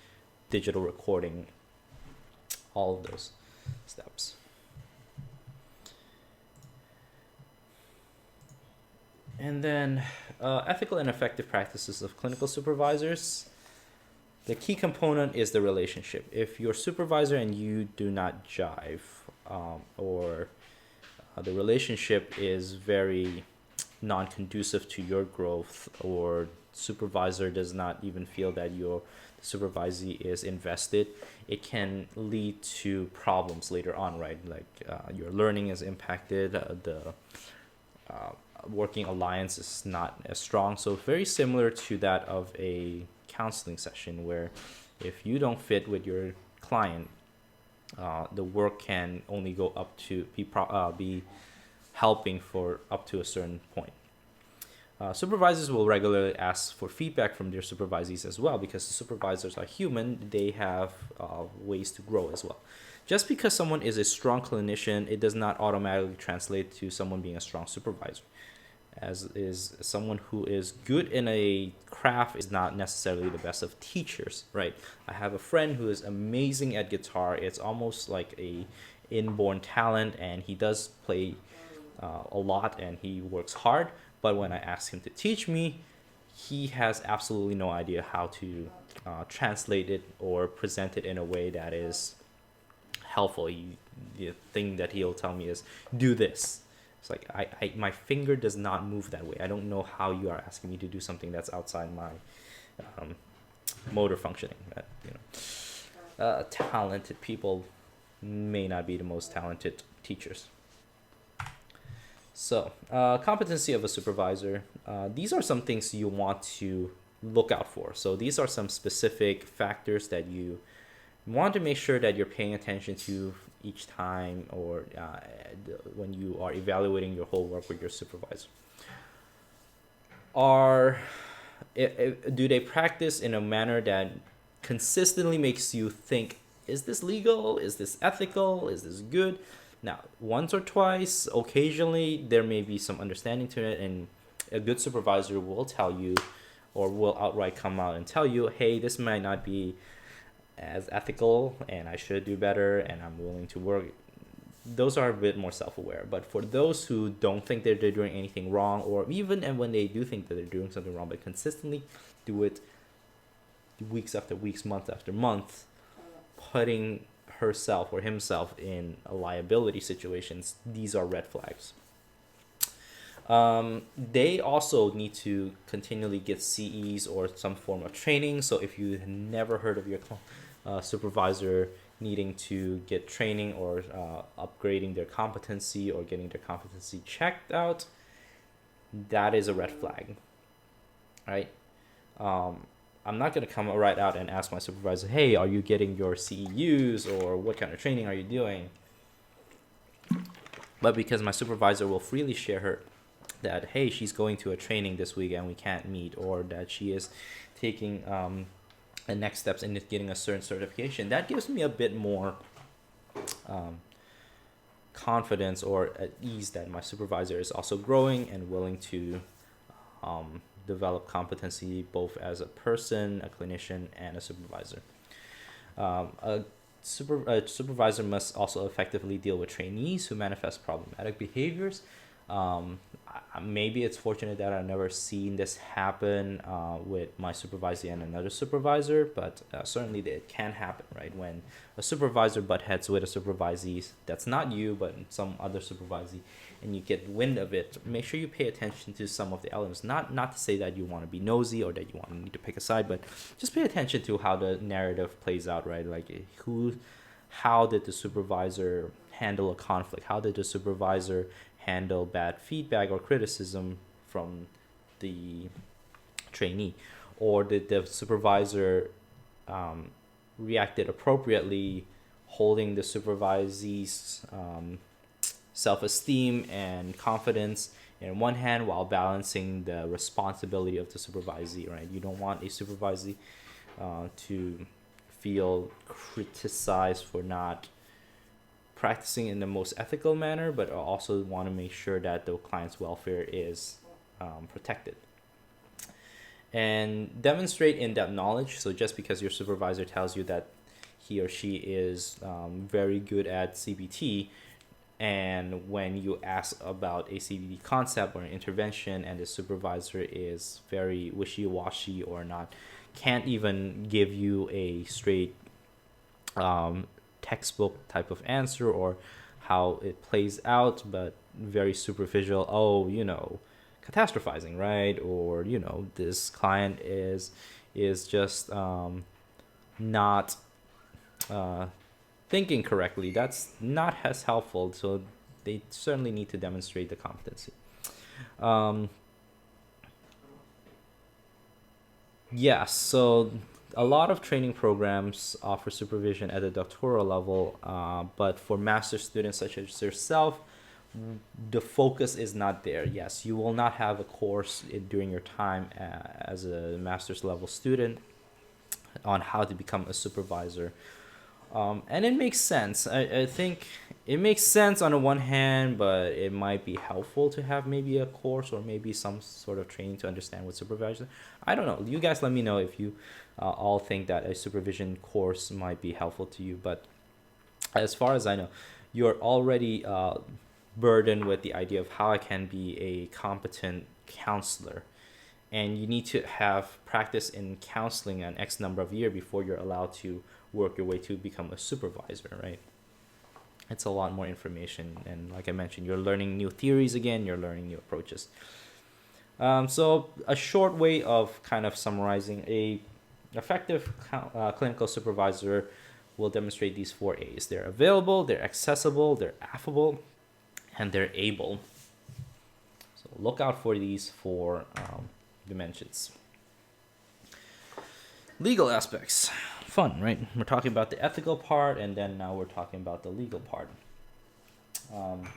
digital recording, all of those steps. And then ethical and effective practices of clinical supervisors. The key component is the relationship. If your supervisor and you do not jive, or the relationship is very non-conducive to your growth, or supervisor does not even feel that your supervisee is invested, it can lead to problems later on, right? Like your learning is impacted, the working alliance is not as strong. So very similar to that of a counseling session, where if you don't fit with your client, the work can only go up to be helping for up to a certain point. Supervisors will regularly ask for feedback from their supervisees as well, because the supervisors are human. They have ways to grow as well. Just because someone is a strong clinician, it does not automatically translate to someone being a strong supervisor. As is someone who is good in a craft is not necessarily the best of teachers, right? I have a friend who is amazing at guitar. It's almost like a inborn talent, and he does play a lot, and he works hard. But when I ask him to teach me, he has absolutely no idea how to translate it or present it in a way that is helpful. The thing that he'll tell me is, do this. It's like I my finger does not move that way. I don't know how you are asking me to do something that's outside my motor functioning. Talented people may not be the most talented teachers. So, competency of a supervisor. These are some things you want to look out for. So these are some specific factors that you want to make sure that you're paying attention to each time, or when you are evaluating your whole work with your supervisor. Do they practice in a manner that consistently makes you think, is this legal? Is this ethical? Is this good? Now, once or twice, occasionally, there may be some understanding to it, and a good supervisor will tell you, or will outright come out and tell you, hey, this might not be as ethical, and I should do better, and I'm willing to work. Those are a bit more self-aware. But for those who don't think that they're doing anything wrong, or even and when they do think that they're doing something wrong, but consistently do it weeks after weeks, month after month, putting herself or himself in a liability situations, these are red flags. They also need to continually get CEs or some form of training. So if you never heard of your supervisor needing to get training, or upgrading their competency, or getting their competency checked out, that is a red flag, right? I'm not going to come right out and ask my supervisor, hey, are you getting your CEUs, or what kind of training are you doing? But because my supervisor will freely share her that, hey, she's going to a training this week and we can't meet, or that she is taking the next steps in getting a certain certification, that gives me a bit more confidence or at ease that my supervisor is also growing and willing to develop competency both as a person, a clinician, and a supervisor. A supervisor must also effectively deal with trainees who manifest problematic behaviors. Maybe it's fortunate that I've never seen this happen with my supervisor and another supervisor, but certainly it can happen, right? When a supervisor butt heads with a supervisee that's not you, but some other supervisee, and you get wind of it, make sure you pay attention to some of the elements. Not to say that you want to be nosy or that you need to pick a side, but just pay attention to how the narrative plays out, right? Like how did the supervisor handle a conflict? How did the supervisor handle bad feedback or criticism from the trainee? Or did the supervisor reacted appropriately, holding the supervisee's self-esteem and confidence in one hand while balancing the responsibility of the supervisee, right? You don't want a supervisee to feel criticized for not practicing in the most ethical manner, but also want to make sure that the client's welfare is protected. And demonstrate in-depth knowledge. So just because your supervisor tells you that he or she is very good at CBT, and when you ask about a CBT concept or an intervention and the supervisor is very wishy-washy or not, can't even give you a straight textbook type of answer or how it plays out, but very superficial, catastrophizing, right? Or this client is just not thinking correctly. That's not as helpful. So they certainly need to demonstrate the competency. So a lot of training programs offer supervision at the doctoral level, but for master's students such as yourself, the focus is not there. Yes, you will not have a course during your time as a master's level student on how to become a supervisor. And it makes sense. I think it makes sense on the one hand, but it might be helpful to have maybe a course or maybe some sort of training to understand what supervisor. I don't know. You guys let me know if you all think that a supervision course might be helpful to you. But as far as I know, you're already burdened with the idea of how I can be a competent counselor. And you need to have practice in counseling an X number of years before you're allowed to work your way to become a supervisor, right? It's a lot more information. And like I mentioned, you're learning new theories again, you're learning new approaches. So a short way of kind of summarizing, a effective clinical supervisor will demonstrate these 4 A's. They're available, they're accessible, they're affable, and they're able. So look out for these 4 dimensions. Legal aspects. Fun, right? We're talking about the ethical part, and then now we're talking about the legal part. Um,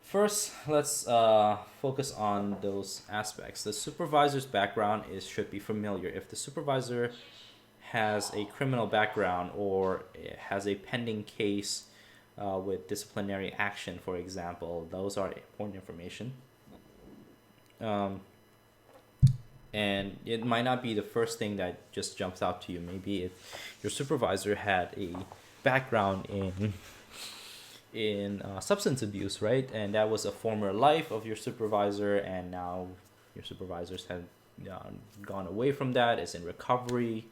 First, let's focus on those aspects. The supervisor's background should be familiar. If the supervisor has a criminal background or has a pending case with disciplinary action, for example, those are important information. Um, and it might not be the first thing that just jumps out to you. Maybe if your supervisor had a background in substance abuse, right? And that was a former life of your supervisor, and now your supervisors have gone away from that, is in recovery.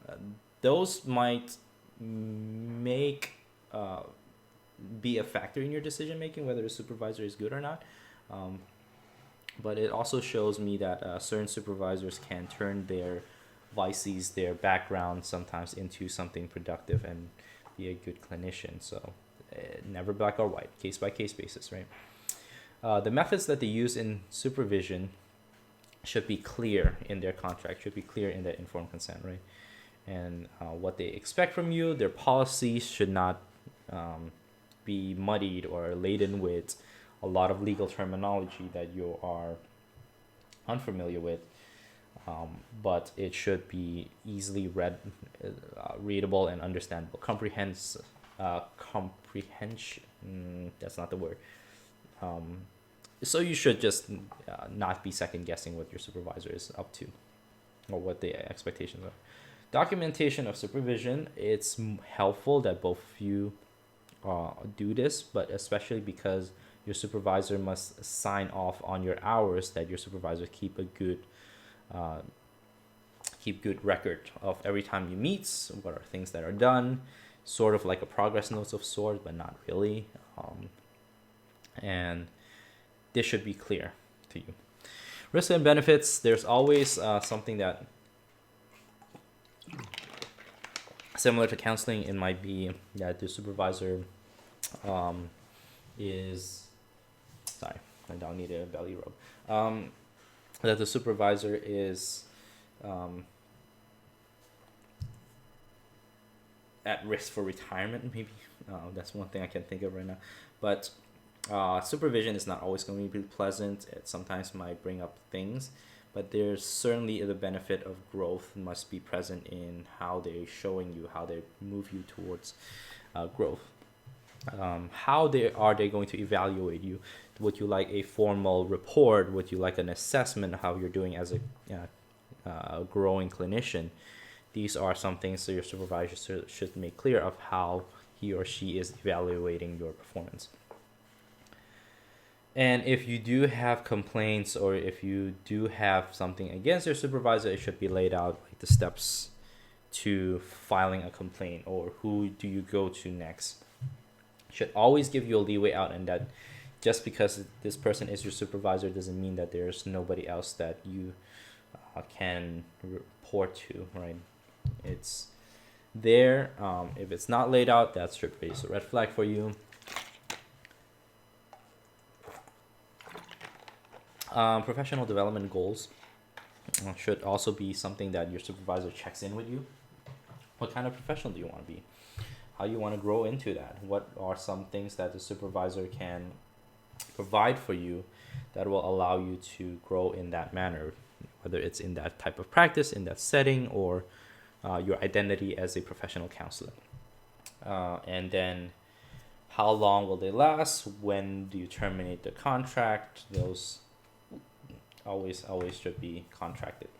Uh, those might make be a factor in your decision making, whether the supervisor is good or not. Um, but it also shows me that certain supervisors can turn their vices, their background, sometimes into something productive and be a good clinician. So never black or white, case by case basis, right? The methods that they use in supervision should be clear in their contract, should be clear in their informed consent, right? And what they expect from you, their policies should not be muddied or laden with a lot of legal terminology that you are unfamiliar with. But it should be easily readable and understandable. Comprehension. That's not the word. So you should just not be second guessing what your supervisor is up to, or what the expectations are. Documentation of supervision. It's helpful that both of you do this, but especially because your supervisor must sign off on your hours, that your supervisor keep a good record of every time you meet, what are things that are done, sort of like a progress notes of sorts, but not really. And this should be clear to you. Risks and benefits. There's always something that similar to counseling. It might be that the supervisor is sorry, I don't need a belly rub. That the supervisor is at risk for retirement, maybe. That's one thing I can think of right now. But supervision is not always going to be pleasant. It sometimes might bring up things, but there's certainly the benefit of growth must be present in how they're showing you, how they move you towards growth. How are they going to evaluate you? Would you like a formal report? Would you like an assessment of how you're doing as a growing clinician? These are some things that your supervisor should make clear of how he or she is evaluating your performance. And if you do have complaints, or if you do have something against your supervisor, it should be laid out, like the steps to filing a complaint, or who do you go to next. Should always give you a leeway out, and that just because this person is your supervisor doesn't mean that there's nobody else that you can report to, right? It's there. If it's not laid out, that should raise a red flag for you. Professional development goals should also be something that your supervisor checks in with you. What kind of professional do you want to be? How you want to grow into that? What are some things that the supervisor can provide for you that will allow you to grow in that manner, whether it's in that type of practice, in that setting, or your identity as a professional counselor. And then how long will they last? When do you terminate the contract? Those always should be contracted.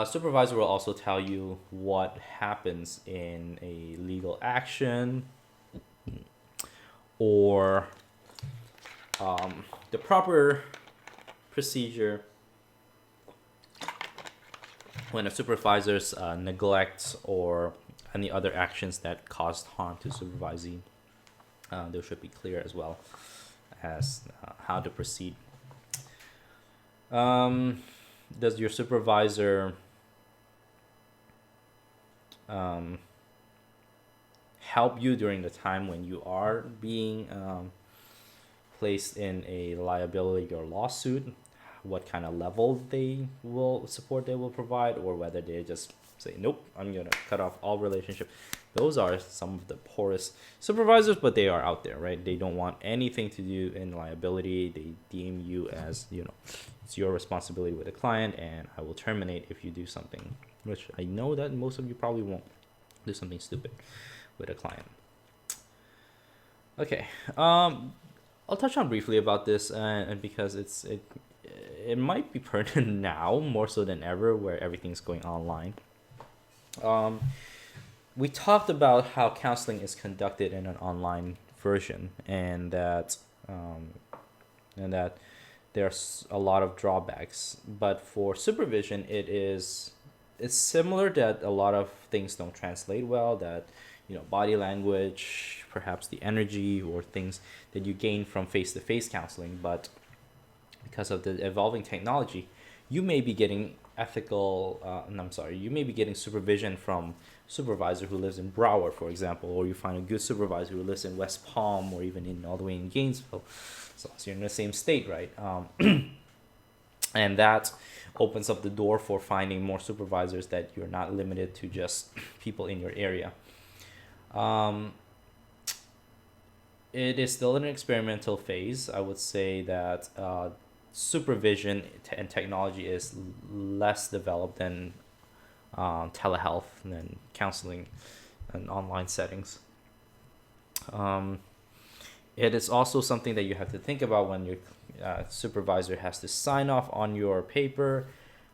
Supervisor will also tell you what happens in a legal action, or the proper procedure when a supervisor's neglect or any other actions that caused harm to supervisee. They should be clear as well as how to proceed. Does your supervisor help you during the time when you are being placed in a liability or lawsuit? what kind of level they will support they will provide, or whether they just say, nope, I'm gonna cut off all relationship. Those are some of the poorest supervisors, but they are out there, right? They don't want anything to do in liability. They deem you as, it's your responsibility with a client, and I will terminate if you do something, which I know that most of you probably won't do something stupid with a client. Okay, I'll touch on briefly about this, and because it might be pertinent now more so than ever, where everything's going online. We talked about how counseling is conducted in an online version, and that there's a lot of drawbacks. But for supervision, it's similar, that a lot of things don't translate well. That body language, perhaps the energy, or things that you gain from face-to-face counseling, but because of the evolving technology, you may be getting you may be getting supervision from supervisor who lives in Broward, for example, or you find a good supervisor who lives in West Palm, or even all the way in Gainesville, so you're in the same state, right? And that opens up the door for finding more supervisors, that you're not limited to just people in your area. It is still in an experimental phase. I would say that supervision and technology is less developed than telehealth and counseling and online settings. It is also something that you have to think about when your supervisor has to sign off on your paper.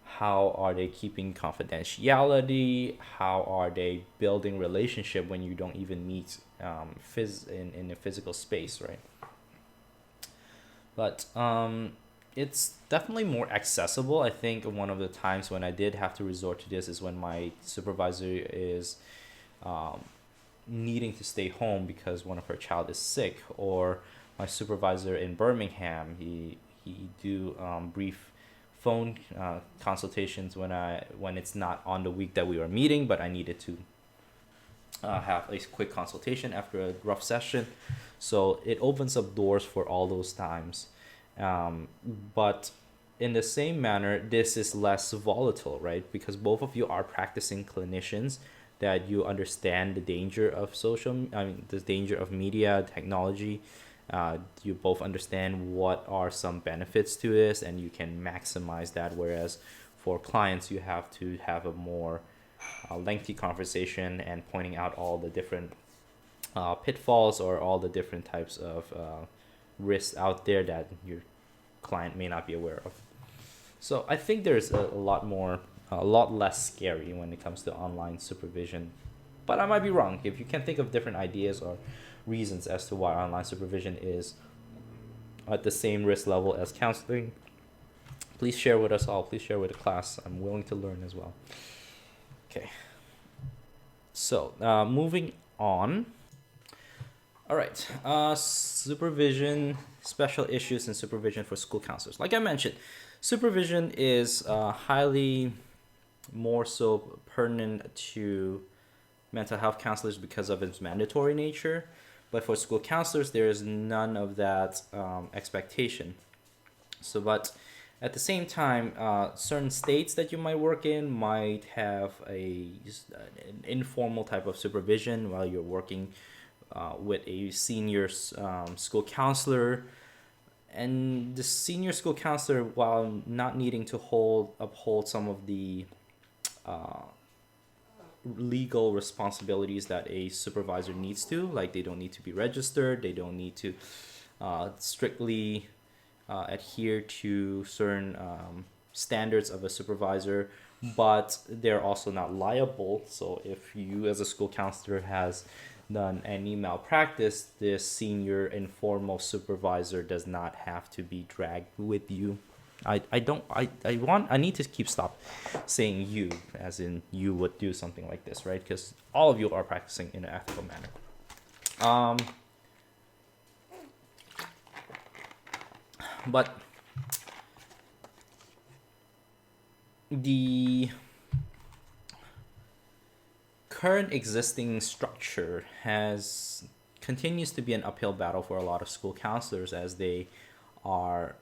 How are they keeping confidentiality? How are they building relationship when you don't even meet in a physical space, right? But it's definitely more accessible. I think one of the times when I did have to resort to this is when my supervisor is needing to stay home because one of her child is sick, or my supervisor in Birmingham, he do brief phone consultations when it's not on the week that we were meeting, but I needed to have a quick consultation after a rough session. So it opens up doors for all those times. But in the same manner, this is less volatile, right? Because both of you are practicing clinicians, that you understand the danger of the danger of media technology. You both understand what are some benefits to this, and you can maximize that. Whereas for clients, you have to have a more lengthy conversation and pointing out all the different pitfalls, or all the different types of risks out there that your client may not be aware of. So I think there's a lot less scary when it comes to online supervision, but I might be wrong. If you can think of different ideas or reasons as to why online supervision is at the same risk level as counseling, please share with us all. Please share with the class. I'm willing to learn as well. Okay. So moving on. All right. Supervision, special issues in supervision for school counselors. Like I mentioned, supervision is highly more so pertinent to mental health counselors because of its mandatory nature. But for school counselors, there is none of that expectation. So, but at the same time, certain states that you might work in might have an informal type of supervision while you're working with a senior school counselor. And the senior school counselor, while not needing to uphold some of the legal responsibilities that a supervisor needs to, like they don't need to be registered, they don't need to strictly adhere to certain standards of a supervisor, but they're also not liable. So if you as a school counselor has done any malpractice, this senior informal supervisor does not have to be dragged with you. I need to stop saying you, as in you would do something like this, right? Because all of you are practicing in an ethical manner. But the current existing structure continues to be an uphill battle for a lot of school counselors, as they are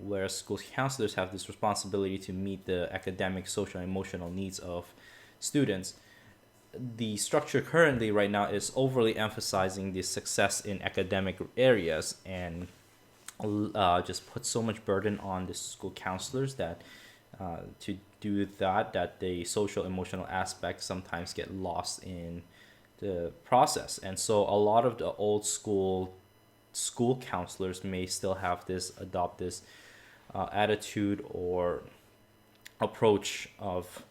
where school counselors have this responsibility to meet the academic, social, and emotional needs of students. The structure currently right now is overly emphasizing the success in academic areas and just put so much burden on the school counselors that to do that the social emotional aspects sometimes get lost in the process. And so a lot of the old school counselors may still have this adopt this attitude or approach of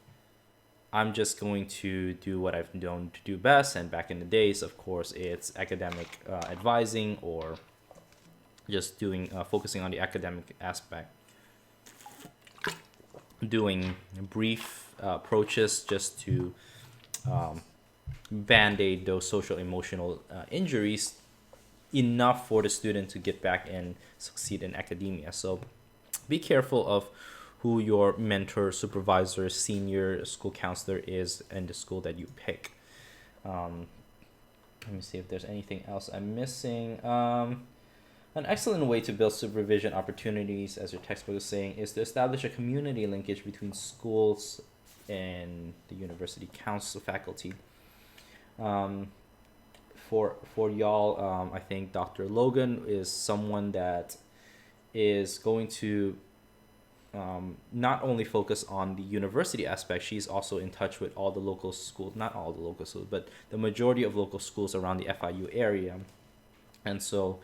I'm just going to do what I've known to do best. And back in the days, of course, it's academic advising or just doing focusing on the academic aspect, doing brief approaches just to band-aid those social emotional injuries enough for the student to get back and succeed in academia. So be careful of who your mentor, supervisor, senior school counselor is in the school that you pick. Let me see if there's anything else I'm missing. An excellent way to build supervision opportunities, as your textbook is saying, is to establish a community linkage between schools and the university council faculty. For y'all, I think Dr. Logan is someone that is going to not only focus on the university aspect, she's also in touch with all the local schools, not all the local schools, but the majority of local schools around the FIU area. And so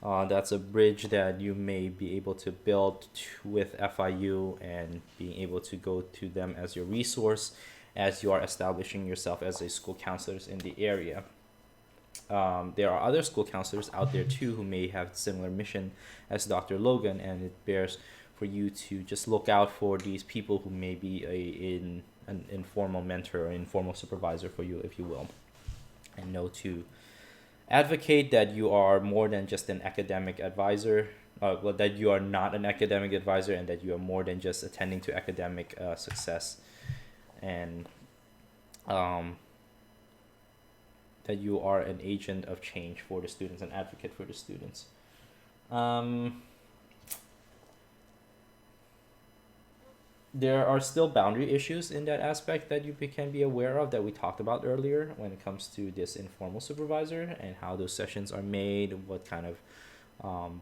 that's a bridge that you may be able to build with FIU and being able to go to them as your resource as you are establishing yourself as a school counselors in the area. There are other school counselors out there too who may have similar mission as Dr. Logan, and it bears for you to just look out for these people who may be an informal mentor or informal supervisor for you, if you will, and know to advocate that you are more than just an academic advisor, well, that you are not an academic advisor, and that you are more than just attending to academic success, and that you are an agent of change for the students, an advocate for the students. There are still boundary issues in that aspect that you can be aware of that we talked about earlier when it comes to this informal supervisor and how those sessions are made, what kind of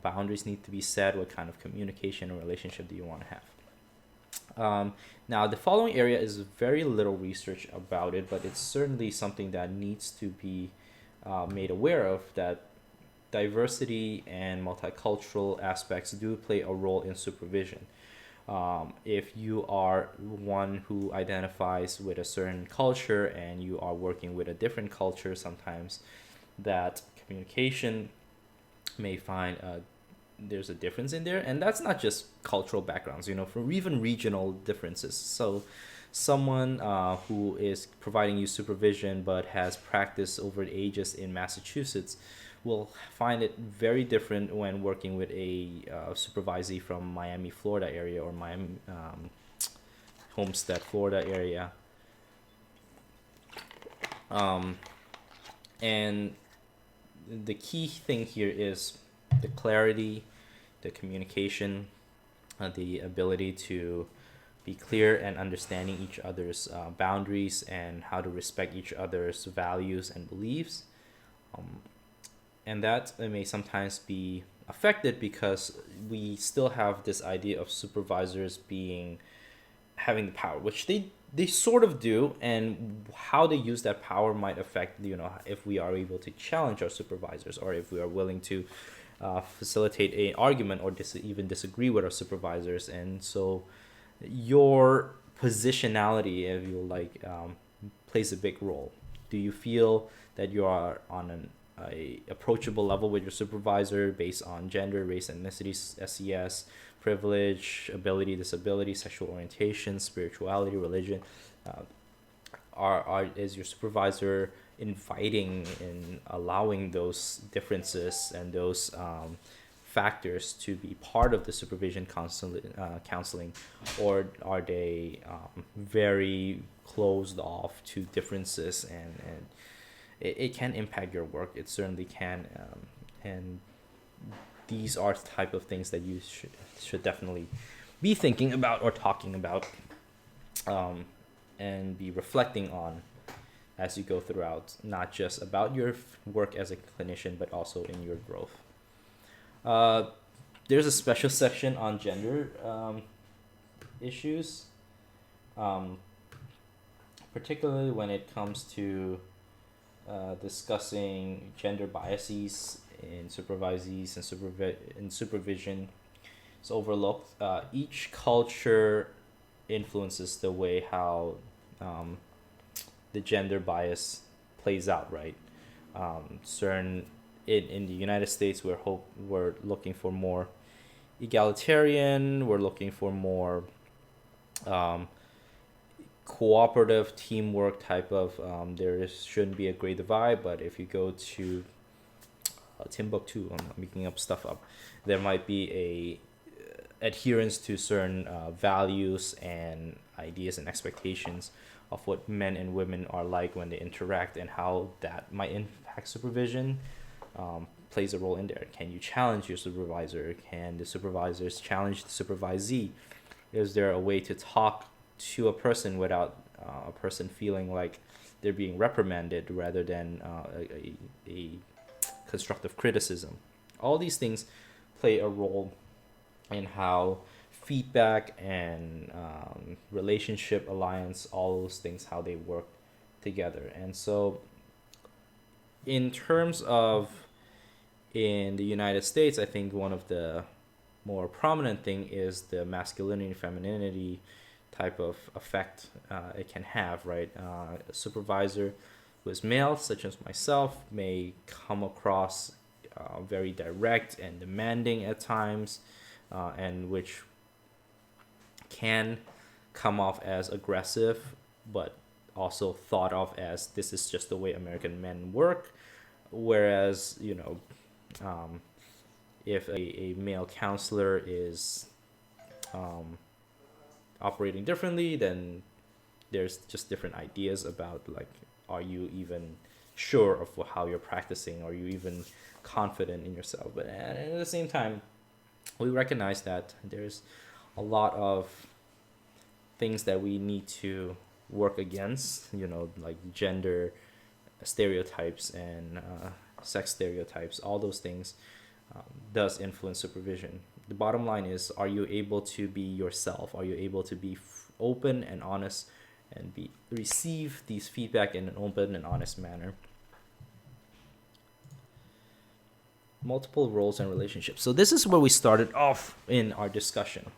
boundaries need to be set, what kind of communication or relationship do you want to have. Now, the following area is very little research about it, but it's certainly something that needs to be made aware of, that diversity and multicultural aspects do play a role in supervision. If you are one who identifies with a certain culture and you are working with a different culture, sometimes that communication may find there's a difference in there, and that's not just cultural backgrounds, from even regional differences. So someone who is providing you supervision but has practiced over the ages in Massachusetts will find it very different when working with a supervisee from Miami, Florida area, or Miami, Homestead, Florida area. And the key thing here is the clarity, the communication, the ability to be clear and understanding each other's boundaries and how to respect each other's values and beliefs. And that may sometimes be affected because we still have this idea of supervisors having the power, which they sort of do, and how they use that power might affect, if we are able to challenge our supervisors, or if we are willing to facilitate an argument or even disagree with our supervisors. And so your positionality, if you like, plays a big role. Do you feel that you are on a approachable level with your supervisor based on gender, race, ethnicity, SES, privilege, ability, disability, sexual orientation, spirituality, religion? Is your supervisor inviting and allowing those differences and those factors to be part of the supervision counseling, or are they very closed off to differences, and it can impact your work? It certainly can, and these are the type of things that you should definitely be thinking about or talking about, and be reflecting on as you go throughout, not just about your work as a clinician, but also in your growth. There's a special section on gender issues, um, particularly when it comes to discussing gender biases in supervisees and supervision. It's overlooked. Each culture influences the way how the gender bias plays out, right? Certain in the United States, we're looking for more egalitarian. We're looking for more um, cooperative teamwork type of. Shouldn't be a great divide, but if you go to Timbuktu, I'm making up stuff up. There might be a adherence to certain values and ideas and expectations of what men and women are like when they interact, and how that might impact supervision. Plays a role in there. Can you challenge your supervisor? Can the supervisors challenge the supervisee? Is there a way to talk to a person without a person feeling like they're being reprimanded rather than a constructive criticism? All these things play a role in how feedback and relationship, alliance, all those things, how they work together. And so in terms of in the United States, I think one of the more prominent thing is the masculinity femininity type of effect it can have, right? A supervisor who is male, such as myself, may come across very direct and demanding at times, and which can come off as aggressive, but also thought of as this is just the way American men work. Whereas, if a male counselor is operating differently, then there's just different ideas about, like, are you even sure of how you're practicing? Are you even confident in yourself? But at the same time, we recognize that there's a lot of things that we need to work against, like gender stereotypes and sex stereotypes. All those things does influence supervision. The bottom line is, are you able to be yourself? Are you able to be open and honest and receive these feedback in an open and honest manner? Multiple roles and relationships. So this is where we started off in our discussion.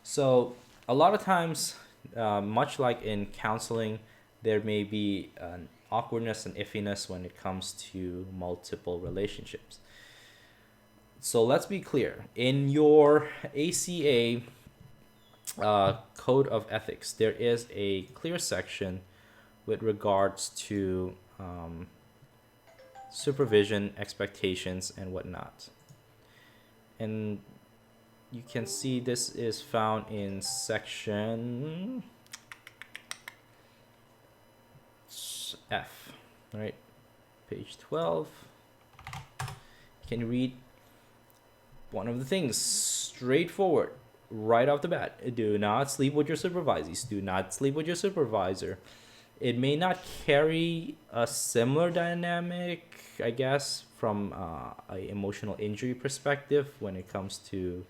So a lot of times, much like in counseling, there may be an awkwardness and iffiness when it comes to multiple relationships. So let's be clear. In your ACA Code of Ethics, there is a clear section with regards to supervision, expectations, and whatnot. And you can see this is found in section F, right? Page 12. You can read one of the things straightforward right off the bat. Do not sleep with your supervisees. Do not sleep with your supervisor. It may not carry a similar dynamic, I guess, from a emotional injury perspective when it comes to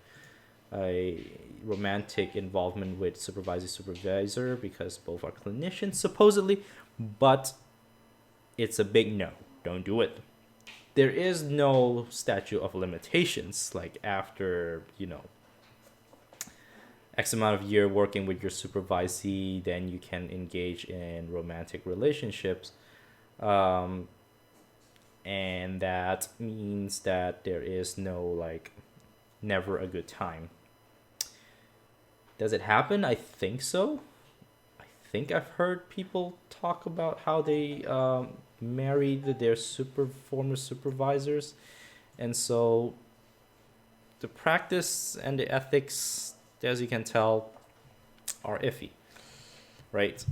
a romantic involvement with supervisor, because both are clinicians supposedly, but it's a big no. Don't do it. There is no statute of limitations, like after X amount of year working with your supervisee, then you can engage in romantic relationships. And that means that there is no, never a good time. Does it happen? I think so. I think I've heard people talk about how they married their former supervisors. And so the practice and the ethics, as you can tell, are iffy, right?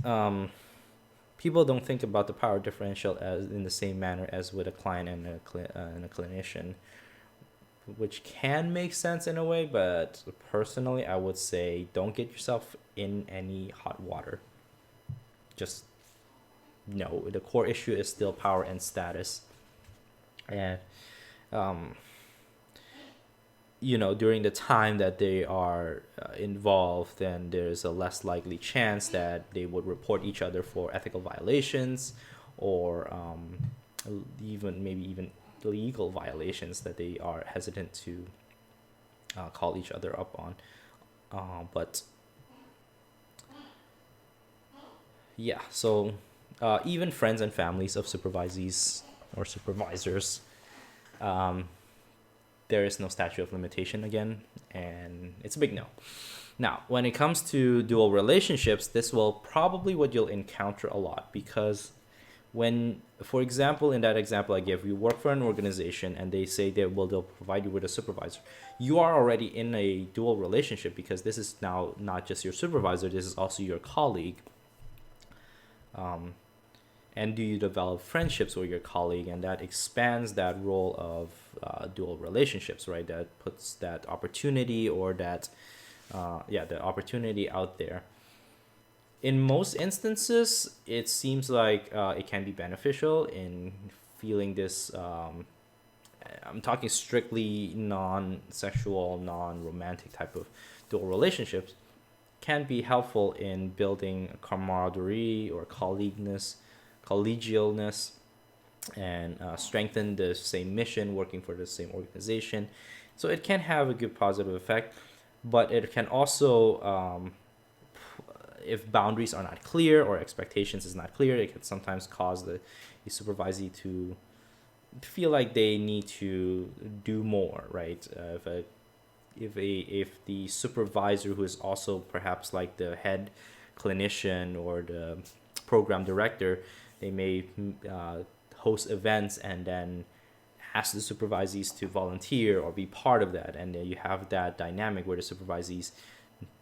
People don't think about the power differential as in the same manner as with a client and a clinician. which can make sense in a way, but personally, I would say don't get yourself in any hot water. Just no, the core issue is still power and status. And, um, during the time that they are involved, then there's a less likely chance that they would report each other for ethical violations or even maybe even legal violations that they are hesitant to call each other up on. But yeah, so even friends and families of supervisees or supervisors, um, there is no statute of limitation again, and it's a big no. Now, when it comes to dual relationships, this will probably what you'll encounter a lot because when, for example, in that example I give, you work for an organization and they say they'll provide you with a supervisor. You are already in a dual relationship because this is now not just your supervisor, this is also your colleague. And do you develop friendships with your colleague, and that expands that role of dual relationships, right? That puts that opportunity or that the opportunity out there. In most instances, it seems like it can be beneficial in feeling this. I'm talking strictly non-sexual, non-romantic type of dual relationships. Can be helpful in building camaraderie or collegialness, and strengthen the same mission, working for the same organization. So it can have a good positive effect, but it can also, if boundaries are not clear or expectations is not clear, it can sometimes cause the supervisee to feel like they need to do more, right? If the supervisor, who is also perhaps like the head clinician or the program director, they may host events and then ask the supervisees to volunteer or be part of that, and then you have that dynamic where the supervisees,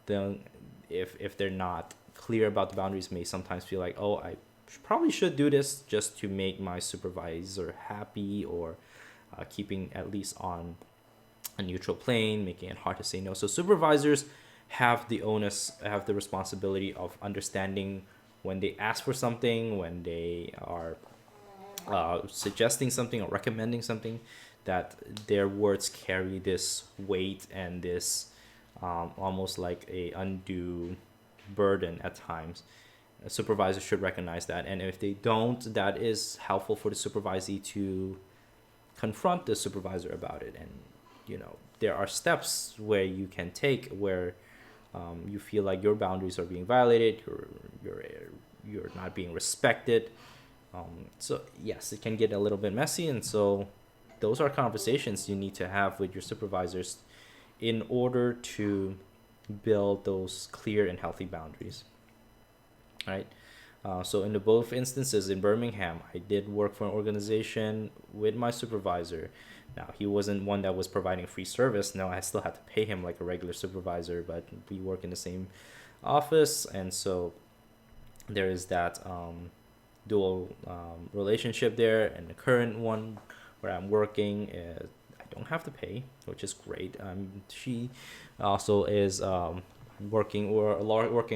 don't, if they're not clear about the boundaries, may sometimes feel like, oh, I probably should do this just to make my supervisor happy, or keeping at least on a neutral plane, making it hard to say no. So supervisors have the onus, have the responsibility of understanding when they ask for something, when they are suggesting something or recommending something, that their words carry this weight and this almost like a undue burden at times. A supervisor should recognize that, and if they don't, that is helpful for the supervisee to confront the supervisor about it. And there are steps where you can take where you feel like your boundaries are being violated, you're not being respected. So yes, it can get a little bit messy, and so those are conversations you need to have with your supervisors in order to build those clear and healthy boundaries, right? So in the both instances in Birmingham, I did work for an organization with my supervisor. Now, he wasn't one that was providing free service. No, I still had to pay him like a regular supervisor, but we work in the same office, and so there is that dual relationship there. And the current one where I'm working, I don't have to pay, which is great. She also is working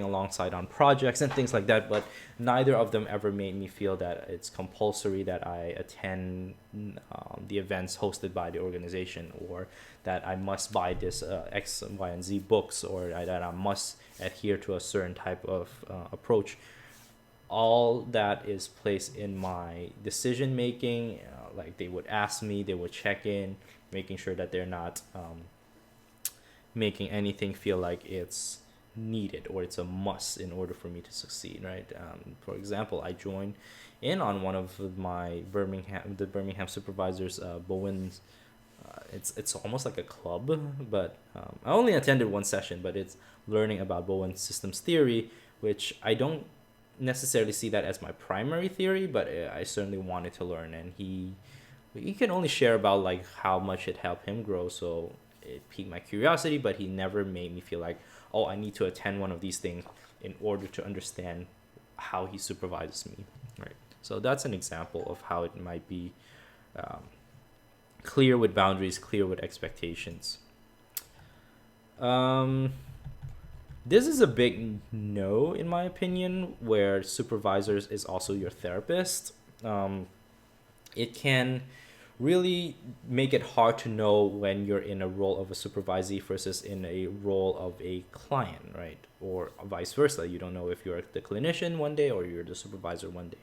alongside on projects and things like that, but neither of them ever made me feel that it's compulsory that I attend the events hosted by the organization, or that I must buy this X, Y, and Z books, or that I must adhere to a certain type of approach. All that is placed in my decision making. Like, they would ask me, they would check in, making sure that they're not making anything feel like it's needed or it's a must in order for me to succeed, right? For example, I joined in on one of the Birmingham supervisors, Bowen's. It's almost like a club, but I only attended one session, but it's learning about Bowen's systems theory, which I don't necessarily see that as my primary theory, but I certainly wanted to learn, and he can only share about like how much it helped him grow, so it piqued my curiosity, but he never made me feel like, oh, I need to attend one of these things in order to understand how he supervises me, right? So that's an example of how it might be clear with boundaries, clear with expectations. Um, this is a big no, in my opinion, where supervisors is also your therapist. It can really make it hard to know when you're in a role of a supervisee versus in a role of a client, right? Or vice versa. You don't know if you're the clinician one day or you're the supervisor one day.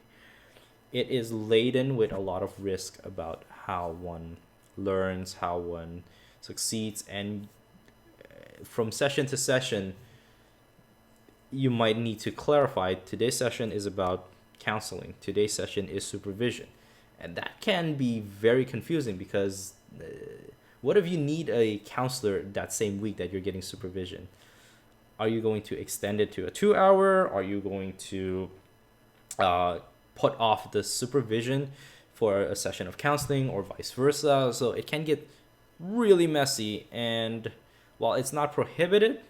It is laden with a lot of risk about how one learns, how one succeeds, and from session to session, you might need to clarify today's session is about counseling, today's session is supervision. And that can be very confusing because what if you need a counselor that same week that you're getting supervision? Are you going to extend it to a 2 hour? Are you going to uh, put off the supervision for a session of counseling or vice versa? So it can get really messy. And while it's not prohibited,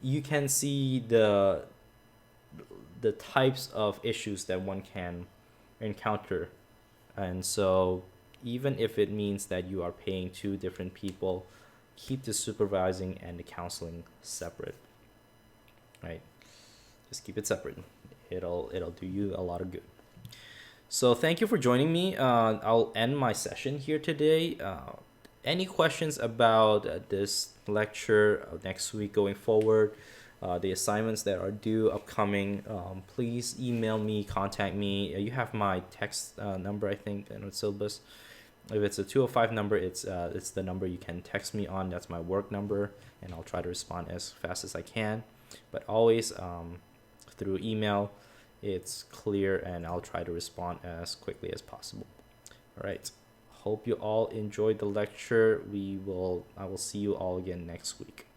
you can see the types of issues that one can encounter. And so even if it means that you are paying two different people, keep the supervising and the counseling separate, right? Just keep it separate. It'll do you a lot of good. So thank you for joining me. I'll end my session here today. Any questions about this lecture next week going forward, the assignments that are due upcoming, please email me, contact me. You have my text number, I think, in the syllabus. If it's a 205 number, it's the number you can text me on. That's my work number, and I'll try to respond as fast as I can. But always through email, it's clear, and I'll try to respond as quickly as possible. All right. Hope you all enjoyed the lecture. I will see you all again next week.